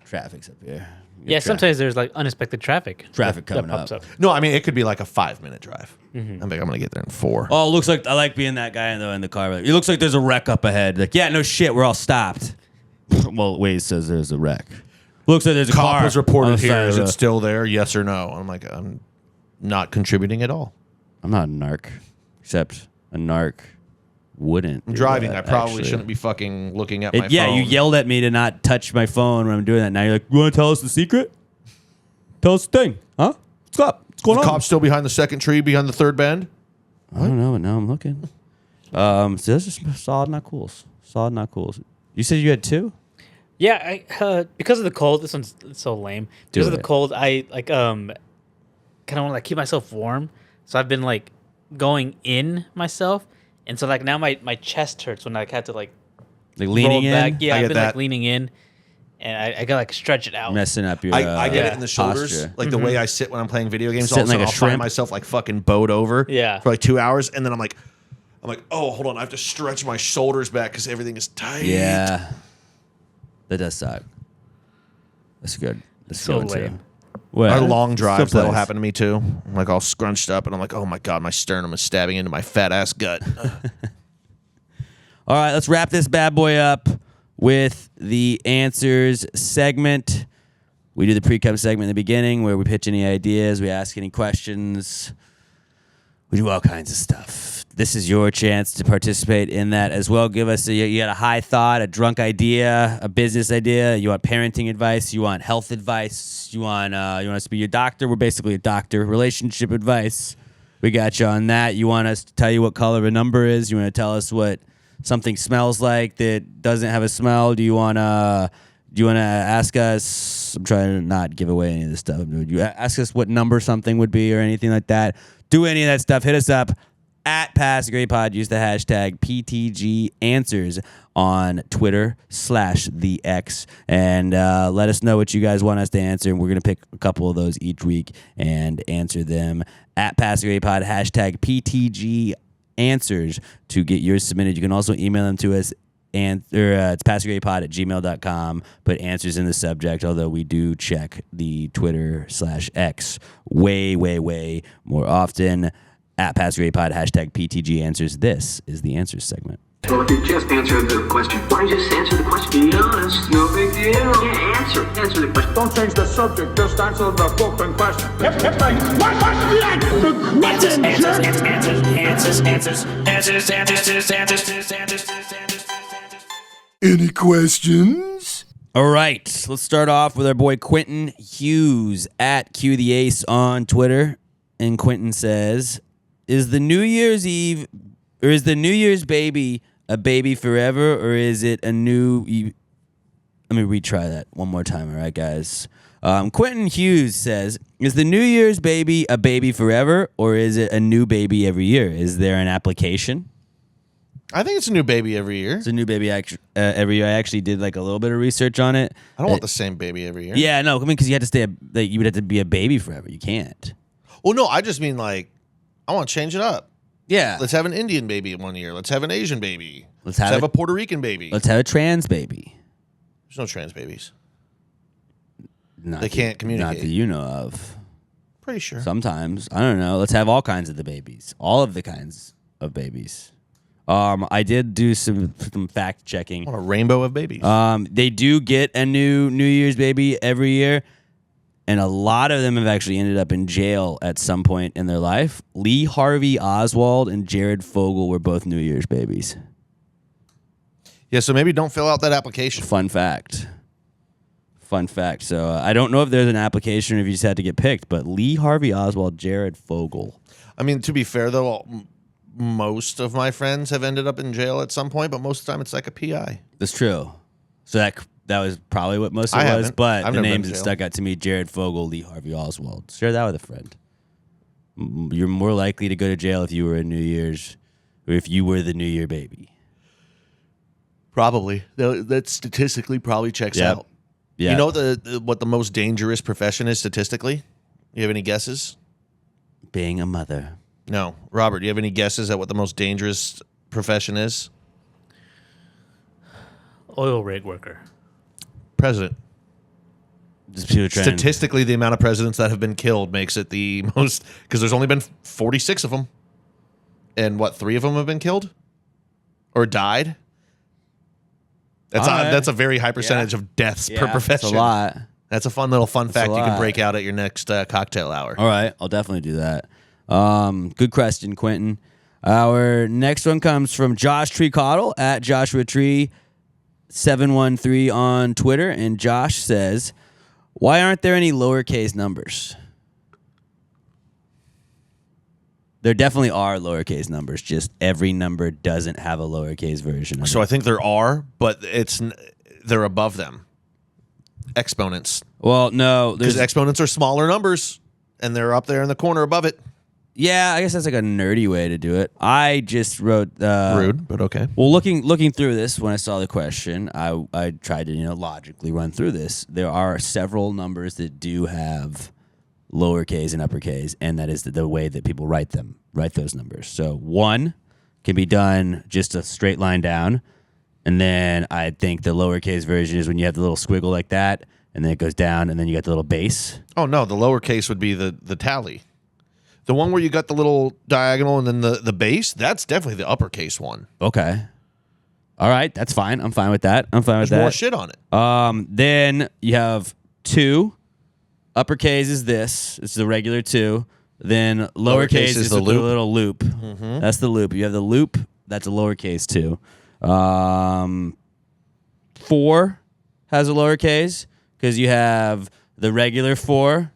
traffic's up here. Yeah, sometimes there's like unexpected traffic. Traffic that coming pops up. No, I mean, it could be like a 5-minute drive. I'm like, I'm going to get there in 4. Oh, it looks like I like being that guy in the car. Like, it looks like there's a wreck up ahead. Like, yeah, no shit, we're all stopped. Well, Waze says there's a wreck. Looks like there's a Cop car was on reported the here. side Is of it the- still there? Yes or no? I'm like, I'm not contributing at all. I'm not a narc, except a narc wouldn't. I'm do driving. that, I probably actually. shouldn't be fucking looking at my phone. Yeah, you yelled at me to not touch my phone when I'm doing that. Now you're like, you want to tell us the secret? Tell us the thing, huh? What's up? What's going The on? cop's still behind the second tree, behind the third bend. I don't know, but now I'm looking. So that's just solid, not cools. Solid, not cools. You said you had 2? Yeah, because of the cold. This one's so lame. Because of the it. cold, I like kind of want to like keep myself warm. So I've been like going in myself, and so like now my chest hurts when I had to like Like roll leaning in, back. Yeah, I I've get been that. like leaning in, and I gotta like stretch it out. messing up your. I get Yeah. it in the shoulders, posture. like the way I sit when I'm playing video games. Sitting Also, like a I'll find shrimp. myself like fucking bowed over. Yeah. For like 2 hours, and then I'm like, oh, hold on, I have to stretch my shoulders back because everything is tight. Yeah. That does suck. That's good. That's So good too. lame. Well, Our long it's drives, still that'll plays. happen to me too. I'm like all scrunched up, and I'm like, oh my God, my sternum is stabbing into my fat ass gut. All right, let's wrap this bad boy up with the answers segment. We do the Precome segment in the beginning where we pitch any ideas, we ask any questions. We do all kinds of stuff. This is your chance to participate in that as well. Give us you got a high thought, a drunk idea, a business idea. You want parenting advice. You want health advice. You want us to be your doctor. We're basically a doctor. Relationship advice. We got you on that. You want us to tell you what color a number is. You want to tell us what something smells like that doesn't have a smell. Do you want to ask us? I'm trying to not give away any of this stuff. Do you ask us what number something would be or anything like that? Do any of that stuff. Hit us up at Pass the Great Pod. Use the hashtag PTG Answers on Twitter /the X and let us know what you guys want us to answer. And we're going to pick a couple of those each week and answer them at Pass the Great Pod, hashtag PTG Answers to get yours submitted. You can also email them to us. It's passthegreatpod@gmail.com. Put answers in the subject, although we do check the Twitter /X way more often. At passthegreatpod, hashtag PTG Answers. This is the Answers segment. Well, if you just answer the question. Why don't you just answer the question? Be honest. No big deal. Yeah, answer the question. Don't change the subject, just answer the fucking question. Any questions? All right, let's start off with our boy Quentin Hughes at Q the Ace on Twitter. And Quentin says, is the New Year's Eve, or is the New Year's baby a baby forever, or is it a new... Let me retry that one more time, all right, guys? Quentin Hughes says, is the New Year's baby a baby forever, or is it a new baby every year? Is there an application? I think it's a new baby every year. It's a new baby every year. I actually did like a little bit of research on it. I don't want the same baby every year. Yeah, no, I mean, because you had to stay, you would have to be a baby forever. You can't. Well, no, I just mean like, I want to change it up. Yeah. Let's have an Indian baby one year. Let's have an Asian baby. Let's Let's have have a Puerto Rican baby. Let's have a trans baby. There's no trans babies. Not They can't communicate. Not that you know of. Pretty sure. Sometimes. I don't know. Let's have all kinds of the babies. All of the kinds of babies. I did do some fact checking. I want a rainbow of babies. They do get a new New Year's baby every year, and a lot of them have actually ended up in jail at some point in their life. Lee Harvey Oswald and Jared Fogle were both New Year's babies. Yeah, so maybe don't fill out that application. Fun fact. So I don't know if there's an application or if you just had to get picked, but Lee Harvey Oswald, Jared Fogle. I mean, to be fair, though, most of my friends have ended up in jail at some point, but most of the time it's like a PI. That's true. So that was probably what most of I it was, haven't. but I've the never been names to that jail. stuck out to me, Jared Fogle, Lee Harvey Oswald. Share that with a friend. You're more likely to go to jail if you were a New Year's, or if you were the New Year baby. Probably. That statistically probably checks Yep. out. Yeah. You know what the most dangerous profession is statistically? You have any guesses? Being a mother. No. Robert, do you have any guesses at what the most dangerous profession is? Oil rig worker. President. Just people trying. Statistically, the amount of presidents that have been killed makes it the most, because there's only been 46 of them. And what, 3 of them have been killed? Or died? That's a very high percentage of deaths per profession. That's a lot. That's a fun little fun fact a you can lot. break out at your next cocktail hour. All right, I'll definitely do that. Good question, Quentin. Our next one comes from Josh Treecoddle at Joshua Tree 713 on Twitter, and Josh says, "Why aren't there any lowercase numbers?" There definitely are lowercase numbers. Just every number doesn't have a lowercase version. Of So it. I think there are, but they're above them. Exponents. Well, no, Because there's exponents are smaller numbers, and they're up there in the corner above it. yeah. I guess that's like a nerdy way to do it. I just wrote Rude, but okay. Well, looking through this, when I saw the question, I tried to logically run through this. There are several numbers that do have lowercase and uppercase, and that is the way that people write those numbers. So 1 can be done just a straight line down, And then I think the lowercase version is when you have the little squiggle like that, and then it goes down, and then you got the little base. Oh, no, the lowercase would be the tally. The one where you got the little diagonal and then the base, that's definitely the uppercase one. Okay. All right, that's fine. I'm fine with that. There's more shit on it. Then you have 2. Uppercase is this. It's the regular 2. Then lowercase is the little loop. Mm-hmm. That's the loop. You have the loop. That's a lowercase 2. 4 has a lowercase because you have the regular 4.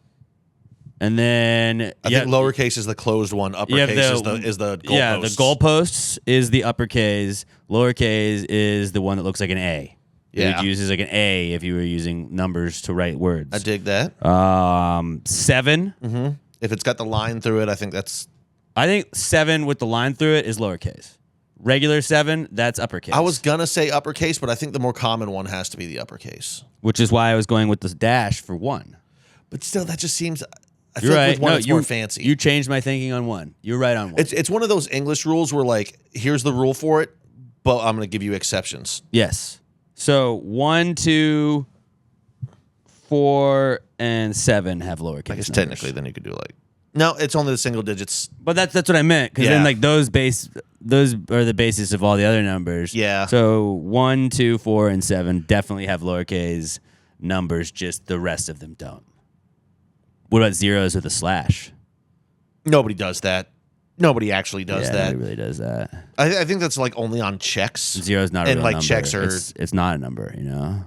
And then I think lowercase is the closed one. Uppercase is the goalposts. Yeah, the goalposts is the uppercase. Lowercase is the one that looks like an A. Yeah. It would use as like an A if you were using numbers to write words. I dig that. 7. Mm-hmm. If it's got the line through it, I think 7 with the line through it is lowercase. Regular 7, that's uppercase. I was gonna say uppercase, but I think the more common one has to be the uppercase. Which is why I was going with the dash for 1. But still, that just seems. I You're feel right. like with one, it's more fancy. You changed my thinking on 1. You're right on 1. It's one of those English rules where like, here's the rule for it, but I'm gonna give you exceptions. Yes. So 1, 2, 4, and 7 have lowercase. I guess numbers. technically, then you could do like. No, it's only the single digits. But that's what I meant, because then Yeah. like those are the basis of all the other numbers. Yeah. So 1, 2, 4, and 7 definitely have lowercase numbers. Just the rest of them don't. What about zeros with a slash? Nobody does that. Nobody actually does that. Nobody really does that. I think that's like only on checks. Zero's not a and real like number. checks are. It's not a number, you know.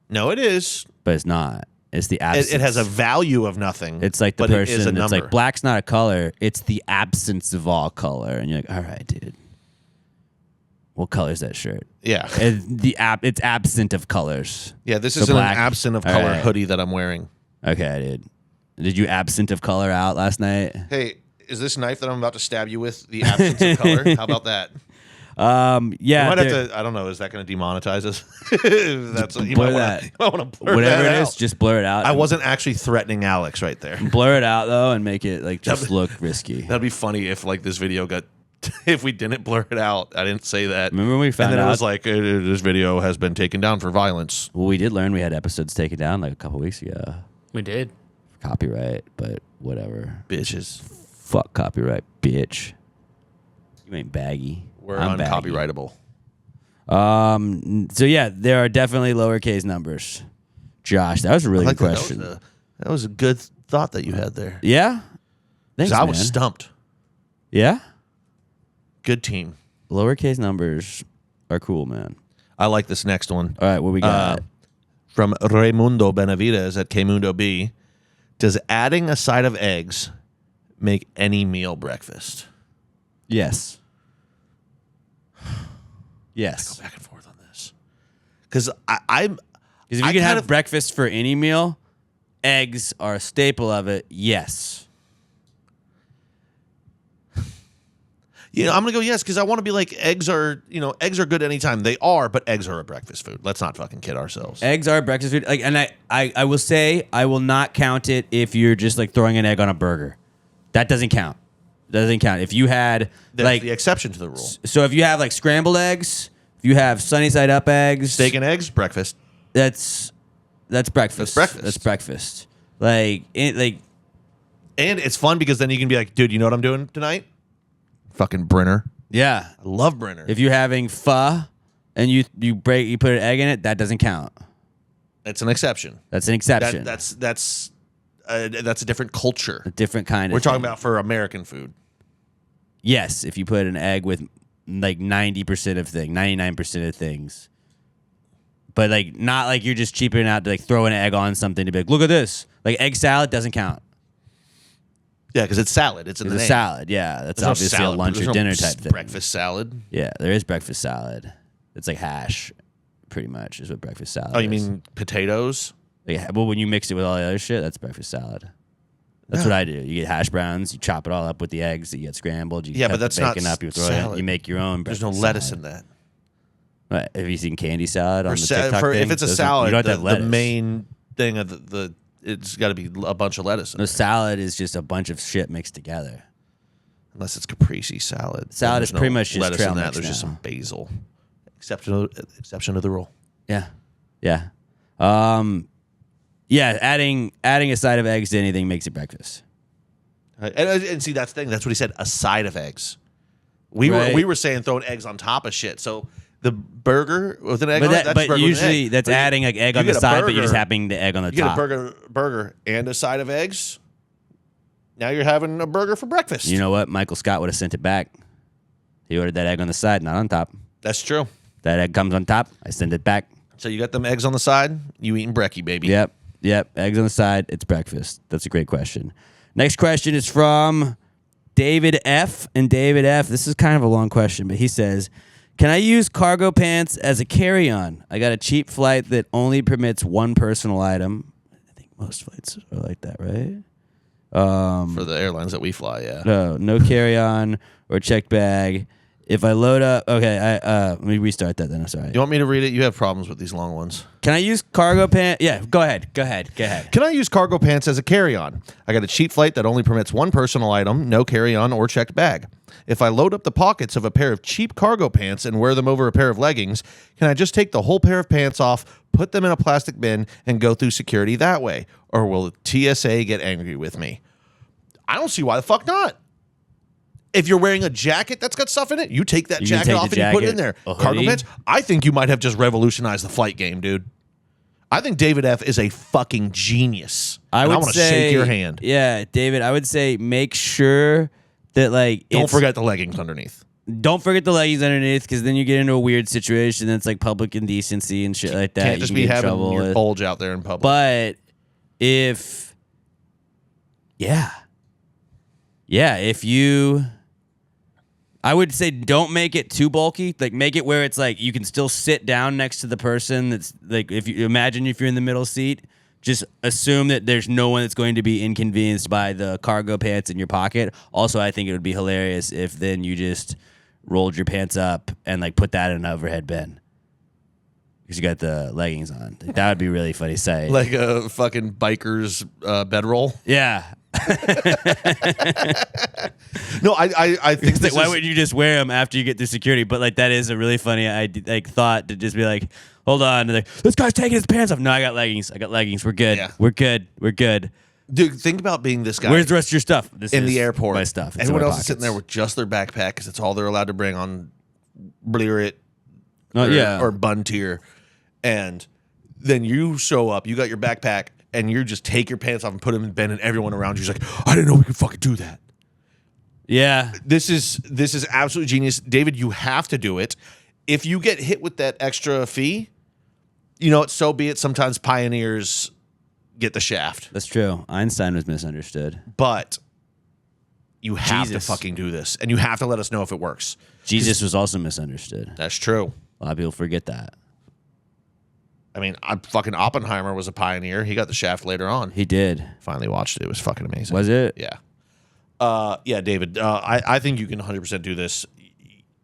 No, it is. But it's not. It's the absence. It has a value of nothing. It's like the but person. It is a it's number. like black's not a color. It's the absence of all color, and you're like, all right, dude. What color is that shirt? Yeah. It's absent of colors. Yeah, this So is an black. absent of All color right. hoodie that I'm wearing. Okay, dude. Did you absent of color out last night? Hey, is this knife that I'm about to stab you with the absence of color? How about that? Yeah. You might have to. I don't know. Is that going to demonetize us? That's you blur might that. wanna, you might want to blur Whatever that it is, out. just blur it out. I wasn't actually threatening Alex right there. Blur it out though, and make it like just look risky. That'd be funny if like this video got. If we didn't blur it out, I didn't say that. Remember when we found and then out? it was like this video has been taken down for violence. Well, we did learn we had episodes taken down like a couple weeks ago. We did. Copyright, but whatever. Bitches, Fuck copyright, bitch. You ain't baggy. we're I'm baggy. uncopyrightable. So yeah, there are definitely lowercase numbers. Josh, that was a really I like good that. question. That was a good thought that you had there. Yeah? Thanks, 'Cause I was man. stumped. Yeah? Good team. Lowercase numbers are cool, man. I like this next one. All right, what we got? From Raimundo Benavides at Kmundo B. Does adding a side of eggs make any meal breakfast? Yes. Yes. Back and forth on this. Because I'm... Because if you can have breakfast for any meal, eggs are a staple of it. Yes. You know, I'm going to go yes, because I want to be like, eggs are good anytime. They are, but eggs are a breakfast food. Let's not fucking kid ourselves. Eggs are breakfast food. Like, and I will say, I will not count it if you're just like throwing an egg on a burger. That doesn't count. Doesn't count. If you had That's like the exception to the rule. So if you have like scrambled eggs, if you have sunny side up eggs, Steak and eggs, breakfast. That's breakfast. That's breakfast. That's breakfast. Like And it's fun because then you can be like, dude, you know what I'm doing tonight? Fucking Brenner. yeah. I love Brenner. If you're having pho and you put an egg in it, that doesn't count. It's an exception. That's an exception. That's a different culture. a different kind of. We're talking thing. about for American food. Yes, if you put an egg with like 90% of things, 99% of things. But like not like you're just cheaping out to like throw an egg on something to be like, look at this. Like egg salad doesn't count. Yeah, because it's salad. It's in the It's a name. salad, yeah. That's There's no obviously salad, a lunch there's or no dinner type thing. Breakfast salad. Yeah, there is breakfast salad. It's like hash, pretty much, is what breakfast salad Oh, is. you mean potatoes? Yeah, well, when you mix it with all the other shit, that's breakfast salad. That's what I do. You get hash browns, you chop it all up with the eggs that you get scrambled. You Yeah, cut but that's the bacon not up, you throw it salad. in, you make your own There's breakfast no lettuce salad. in that. What, have you seen candy salad on the For TikTok thing? if it's a Those are- salad, you don't have to have the lettuce. main thing of the it's got to be a bunch of lettuce in No, it. salad is just a bunch of shit mixed together. Unless it's caprese salad. Salad Then is there's pretty no much just lettuce trail in that. mix There's just now. some basil. Exception to the rule. Yeah. Yeah. Yeah, adding a side of eggs to anything makes it breakfast. And see, that's the thing. That's what he said. A side of eggs. We were saying throwing eggs on top of shit. So the burger with an egg on it, that's but usually that's adding like egg on the side, but you're just having the egg on the top. You get a burger and a side of eggs. Now you're having a burger for breakfast. You know what? Michael Scott would have sent it back. He ordered that egg on the side, not on top. That's true. That egg comes on top. I send it back. So you got them eggs on the side. You eating brekkie, baby. Yep. Eggs on the side. It's breakfast. That's a great question. Next question is from David F. And David F., this is kind of a long question, but he says, can I use cargo pants as a carry-on? I got a cheap flight that only permits one personal item. I think most flights are like that, right? For the airlines that we fly, yeah. No carry-on or checked bag. If I load up, okay, let me restart that then. I'm sorry. You want me to read it? You have problems with these long ones. Can I use cargo pants? Yeah, go ahead. Can I use cargo pants as a carry-on? I got a cheap flight that only permits one personal item, no carry-on or checked bag. If I load up the pockets of a pair of cheap cargo pants and wear them over a pair of leggings, can I just take the whole pair of pants off, put them in a plastic bin, and go through security that way? Or will TSA get angry with me? I don't see why the fuck not. If you're wearing a jacket that's got stuff in it, you take that jacket off and you put it in there. Cargo pants, I think you might have just revolutionized the flight game, dude. I think David F. is a fucking genius. I want to shake your hand. Yeah, David, I would say make sure that, like... Don't forget the leggings underneath. Don't forget the leggings underneath, because then you get into a weird situation that's like public indecency and shit like that. Can't just be having your bulge out there in public. But if... Yeah, if you... I would say don't make it too bulky. Like, make it where it's like you can still sit down next to the person. That's like, if you imagine if you're in the middle seat, just assume that there's no one that's going to be inconvenienced by the cargo pants in your pocket. Also, I think it would be hilarious if then you just rolled your pants up and like put that in an overhead bin because you got the leggings on. Like, that would be really funny sight. Like a fucking biker's bedroll. Yeah. No, I think like, why wouldn't you just wear them after you get through security? But like that is a really funny thought to just be like, hold on, and like, this guy's taking his pants off. No, I got leggings. We're good. Yeah. We're good. Dude, think about being this guy. Where's the rest of your stuff? This in is the airport. My stuff. Everyone else is sitting there with just their backpack because it's all they're allowed to bring on Blear or Bun Tier, and then you show up. You got your backpack. And you just take your pants off and put them in the bin, and everyone around you's like, I didn't know we could fucking do that. Yeah. This is absolutely genius. David, you have to do it. If you get hit with that extra fee, you know what, so be it. Sometimes pioneers get the shaft. That's true. Einstein was misunderstood. But you have to fucking do this. And you have to let us know if it works. Jesus was also misunderstood. That's true. A lot of people forget that. I mean, fucking Oppenheimer was a pioneer. He got the shaft later on. He did. Finally watched it. It was fucking amazing. Was it? Yeah. Yeah, David, I think you can 100% do this.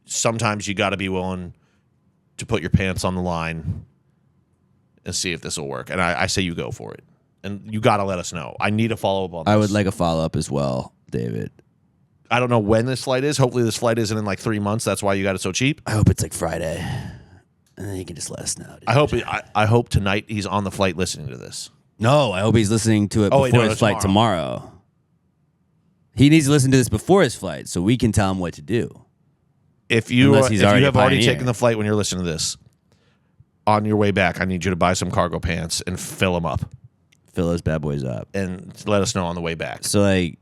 Sometimes you got to be willing to put your pants on the line and see if this will work. And I say you go for it. And you got to let us know. I need a follow-up on this. I would like a follow-up as well, David. I don't know when this flight is. Hopefully this flight isn't in like 3 months. That's why you got it so cheap. I hope it's like Friday. And then you can just let us know. Dude. I hope tonight he's on the flight listening to this. No, I hope he's listening to it before his flight tomorrow. He needs to listen to this before his flight so we can tell him what to do. If you have already taken the flight when you're listening to this, on your way back, I need you to buy some cargo pants and fill them up. Fill those bad boys up. And let us know on the way back. So, like,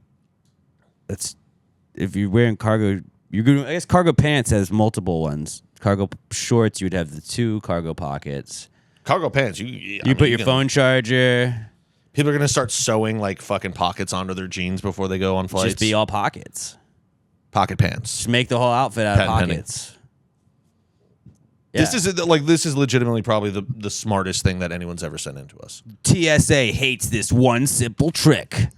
if you're wearing cargo, I guess cargo pants has multiple ones. Cargo shorts, you would have the 2 cargo pockets. Cargo pants, you put your phone charger. People are going to start sewing like fucking pockets onto their jeans before they go on flights. Just be all pockets. Pocket pants. Just make the whole outfit out of pockets. Yeah. This is legitimately probably the smartest thing that anyone's ever sent into us. TSA hates this one simple trick.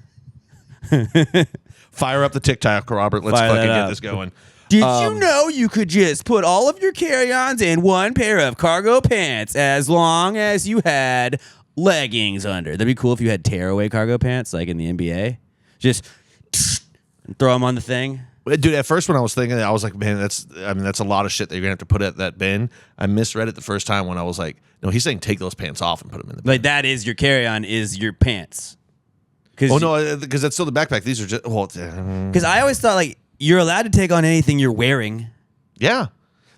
Fire up the TikTok, Robert. Let's fucking get this going. Did you know you could just put all of your carry-ons in one pair of cargo pants as long as you had leggings under? That'd be cool if you had tearaway cargo pants like in the NBA. Just throw them on the thing. Dude, at first when I was thinking that, I was like, man, that's a lot of shit that you're gonna have to put at that bin. I misread it the first time when I was like, no, he's saying take those pants off and put them in the bin. Like that is your carry-on is your pants. Oh no, because that's still the backpack. These are just because I always thought like you're allowed to take on anything you're wearing. Yeah.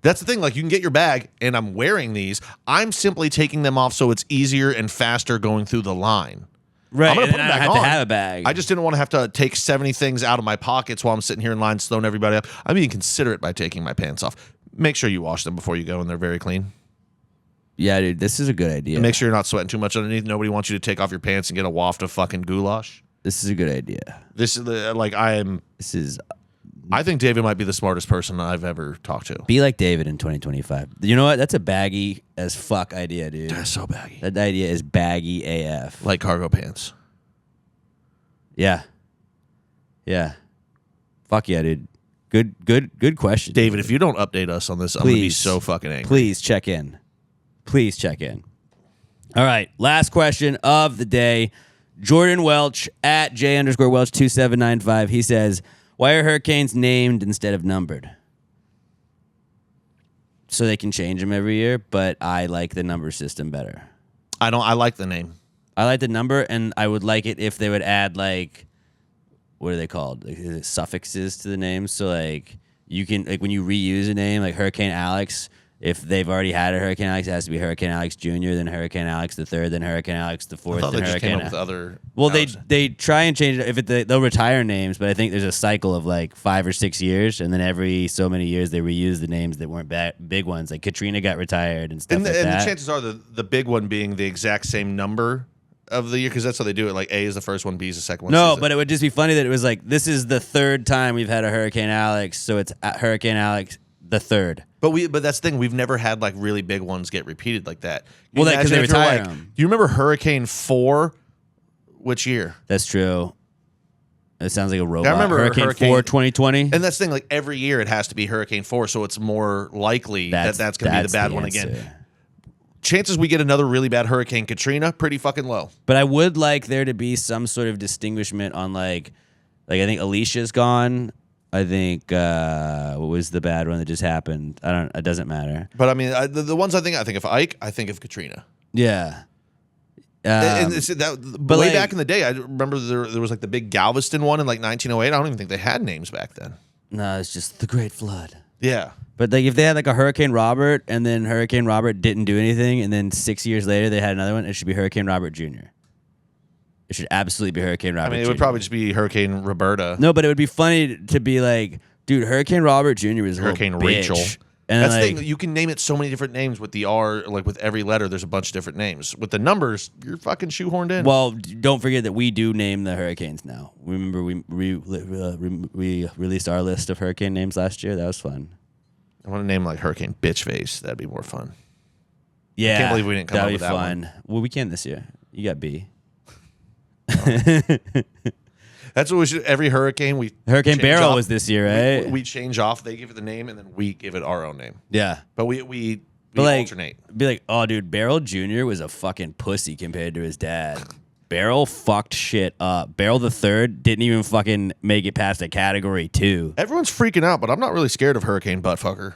That's the thing. Like, you can get your bag, and I'm wearing these. I'm simply taking them off so it's easier and faster going through the line. Right. I'm going to and put them I back don't have on. to have a bag. I just didn't want to have to take 70 things out of my pockets while I'm sitting here in line slowing everybody up. I'm being considerate by taking my pants off. Make sure you wash them before you go, and they're very clean. Yeah, dude, this is a good idea. And make sure you're not sweating too much underneath. Nobody wants you to take off your pants and get a waft of fucking goulash. This is a good idea. This is This is. I think David might be the smartest person I've ever talked to. Be like David in 2025. You know what? That's a baggy as fuck idea, dude. That's so baggy. That idea is baggy AF. Like cargo pants. Yeah. Yeah. Fuck yeah, dude. Good question. David, if you don't update us on this, I'm going to be Please. so fucking angry. Please check in. Please check in. All right. Last question of the day. Jordan Welch at J_Welch2795. He says, why are hurricanes named instead of numbered? So they can change them every year, but I like the number system better. I like the name. I like the number, and I would like it if they would add, like, what are they called? Like, is it suffixes to the name? So, like, you can, like, when you reuse a name, like Hurricane Alex, if they've already had a Hurricane Alex, it has to be Hurricane Alex Jr., then Hurricane Alex the third, then Hurricane Alex the fourth, I thought then they just Hurricane came up with other. Well, Alex. they try and change it. They'll retire names, but I think there's a cycle of like 5 or 6 years, and then every so many years they reuse the names that weren't big ones. Like Katrina got retired and stuff And like the that. chances are the big one being the exact same number of the year, because that's how they do it. Like A is the first one, B is the second one. No, C is but it would just be funny that it was like, this is the third time we've had a Hurricane Alex, so it's Hurricane Alex the third. But that's the thing. We've never had like really big ones get repeated like that. Well, because they Imagine if you're retire like, them. do you remember Hurricane 4? Which year? That's true. It sounds like a robot. I remember Hurricane 4 2020. And that's the thing. Like every year it has to be Hurricane 4, so it's more likely that's going to be the bad one answer. again. Chances we get another really bad Hurricane Katrina, pretty fucking low. But I would like there to be some sort of distinguishment on like I think Alicia's gone. I think what was the bad one that just happened? It doesn't matter. But I mean, the ones I think of Ike, I think of Katrina. Yeah. And it's that, but way like- back in the day, I remember there was like the big Galveston one in like 1908. I don't even think they had names back then. No, it's just the Great Flood. Yeah. But like if they had like a Hurricane Robert and then Hurricane Robert didn't do anything and then 6 years later they had another one, it should be Hurricane Robert Jr. It should absolutely be Hurricane Robert I mean, it Jr. would probably just be Hurricane Roberta. No, but it would be funny to be like, dude, Hurricane Robert Jr. was a Hurricane little Rachel. bitch. And That's then, the like, thing. You can name it so many different names with the R, like with every letter, there's a bunch of different names. With the numbers, you're fucking shoehorned in. well, don't forget that we do name the hurricanes now. Remember we released our list of hurricane names last year? That was fun. I want to name like Hurricane Bitchface. That'd be more fun. Yeah. can't believe we didn't come that'd up be with that fun. Well, we can this year. You got B. That's what we should. Every hurricane we Hurricane change Beryl off. was this year, right? We change off. They give it the name, and then we give it our own name. Yeah. But we But like, alternate. be like, oh, dude, Beryl Jr. was a fucking pussy compared to his dad. Beryl fucked shit up. Beryl the third didn't even fucking make it past a category 2. Everyone's freaking out, but I'm not really scared of Hurricane Buttfucker.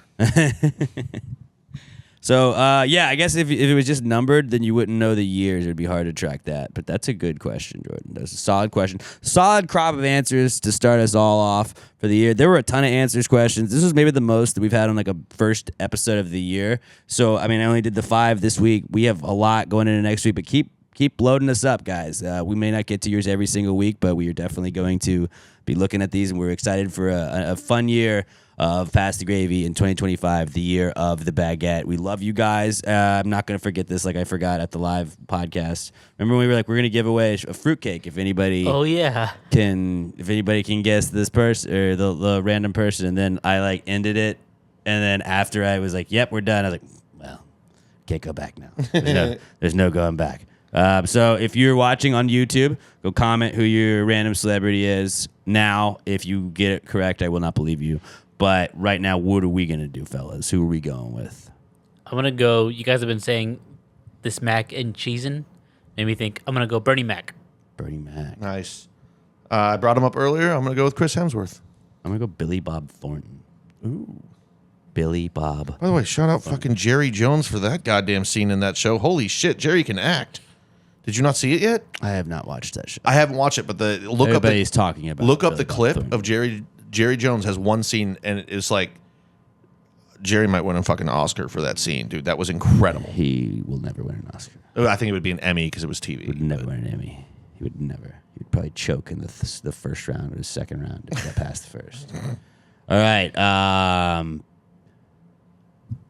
So, yeah, I guess if it was just numbered, then you wouldn't know the years. It would be hard to track that. But that's a good question, Jordan. That's a solid question. Solid crop of answers to start us all off for the year. There were a ton of answers questions. This was maybe the most that we've had on like a first episode of the year. So, I mean, I only did the 5 this week. We have a lot going into next week, but keep loading us up, guys. We may not get to yours every single week, but we are definitely going to be looking at these, and we're excited for a fun year of Pass the Gravy in 2025, the year of the baguette. We love you guys. I'm not going to forget this like I forgot at the live podcast. Remember when we were like, we're going to give away a fruitcake if anybody Oh yeah. can guess this person or the random person, and then I like ended it, and then after I was like, yep, we're done, I was like, well, can't go back now. There's no going back. So if you're watching on YouTube, go comment who your random celebrity is. Now, if you get it correct, I will not believe you. But right now, what are we going to do, fellas? Who are we going with? I'm going to go, you guys have been saying this mac and cheesin'. Made me think, I'm going to go Bernie Mac. Bernie Mac. Nice. I brought him up earlier. I'm going to go with Chris Hemsworth. I'm gonna go Billy Bob Thornton. Ooh, Billy Bob. By the way, shout out fucking Jerry Jones for that goddamn scene in that show. Holy shit, Jerry can act. Did you not see it yet? I have not watched that show. I haven't watched it, but Everybody's talking about. Look up Billy the Bob clip Thornton. of Jerry Jones has one scene, and it's like Jerry might win a fucking Oscar for that scene, dude. That was incredible. He will never win an Oscar. I think it would be an Emmy because it was TV. He would never win an Emmy. He would never. He would probably choke in the first round or the second round if he got past the first. All right.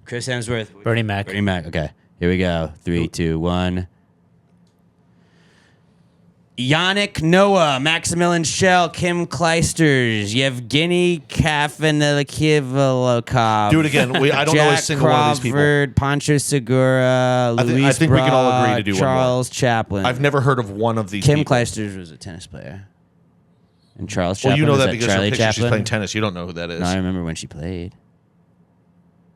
Chris Hemsworth. Bernie Mac. Bernie Mac. Okay. Here we go. 3, 2, 1. Yannick Noah, Maximilian Schell, Kim Kleisters, Yevgeny Kafelnikov. Do it again. I don't know a single one of these people. Crawford, Pancho Segura, Luis I think we can all agree to do one more. Charles Chaplin. I've never heard of one of these Kim people. Kleisters was a tennis player. And Charles Chaplin. Well, you know was that because Charlie her picture she's Chaplin? playing tennis. You don't know who that is. No, I remember when she played.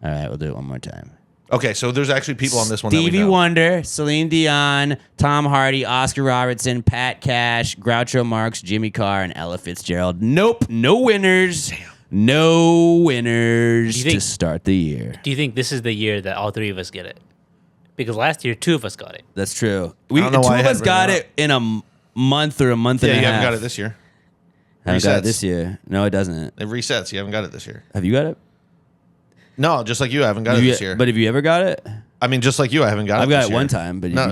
All right, we'll do it one more time. Okay, so there's actually people on this one that we Stevie know. Wonder, Celine Dion, Tom Hardy, Oscar Robertson, Pat Cash, Groucho Marx, Jimmy Carr, and Ella Fitzgerald. Nope, no winners. Damn. No winners to start the year. Do you think this is the year that all three of us get it? Because last year, 2 of us got it. That's true. I don't know Two why I of us had got written it in a month or a month and a Yeah, half. you haven't got it this year. I haven't got it Resets. this year. No, it doesn't. It resets. You haven't got it this year. Have you got it? No, just like you, I haven't got it this year. But have you ever got it? I mean, just like you, I haven't got it. I've got this it year. one time, but No,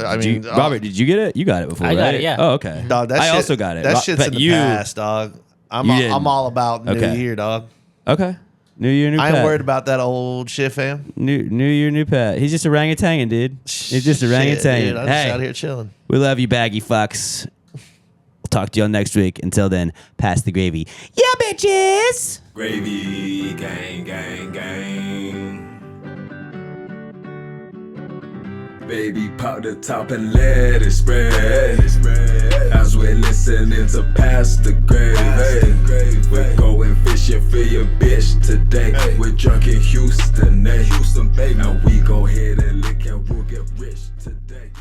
Robert, did you get it? You got it before, I got right? it, yeah. Oh, okay. Dog, that I shit- also got it. That shit's But in the you- past, dog. I'm You didn't. all about New Okay. Year, dog. Okay. New year, new I ain't Pat. worried about that old shit, fam. New year, new Pat. He's just orangutanging, dude. He's just Shit, orangutanging. dude, I'm just Hey, out here chilling. we love you, baggy fucks. We'll talk to y'all next week. Until then, pass the gravy. Yeah, bitches. Gravy, gang, gang, gang. Baby, pop the top and let it spread. As we're listening to Pass the Gravy. We're going fishing for your bitch today. We're drunk in Houston, baby. And we go ahead and lick and we'll get rich today.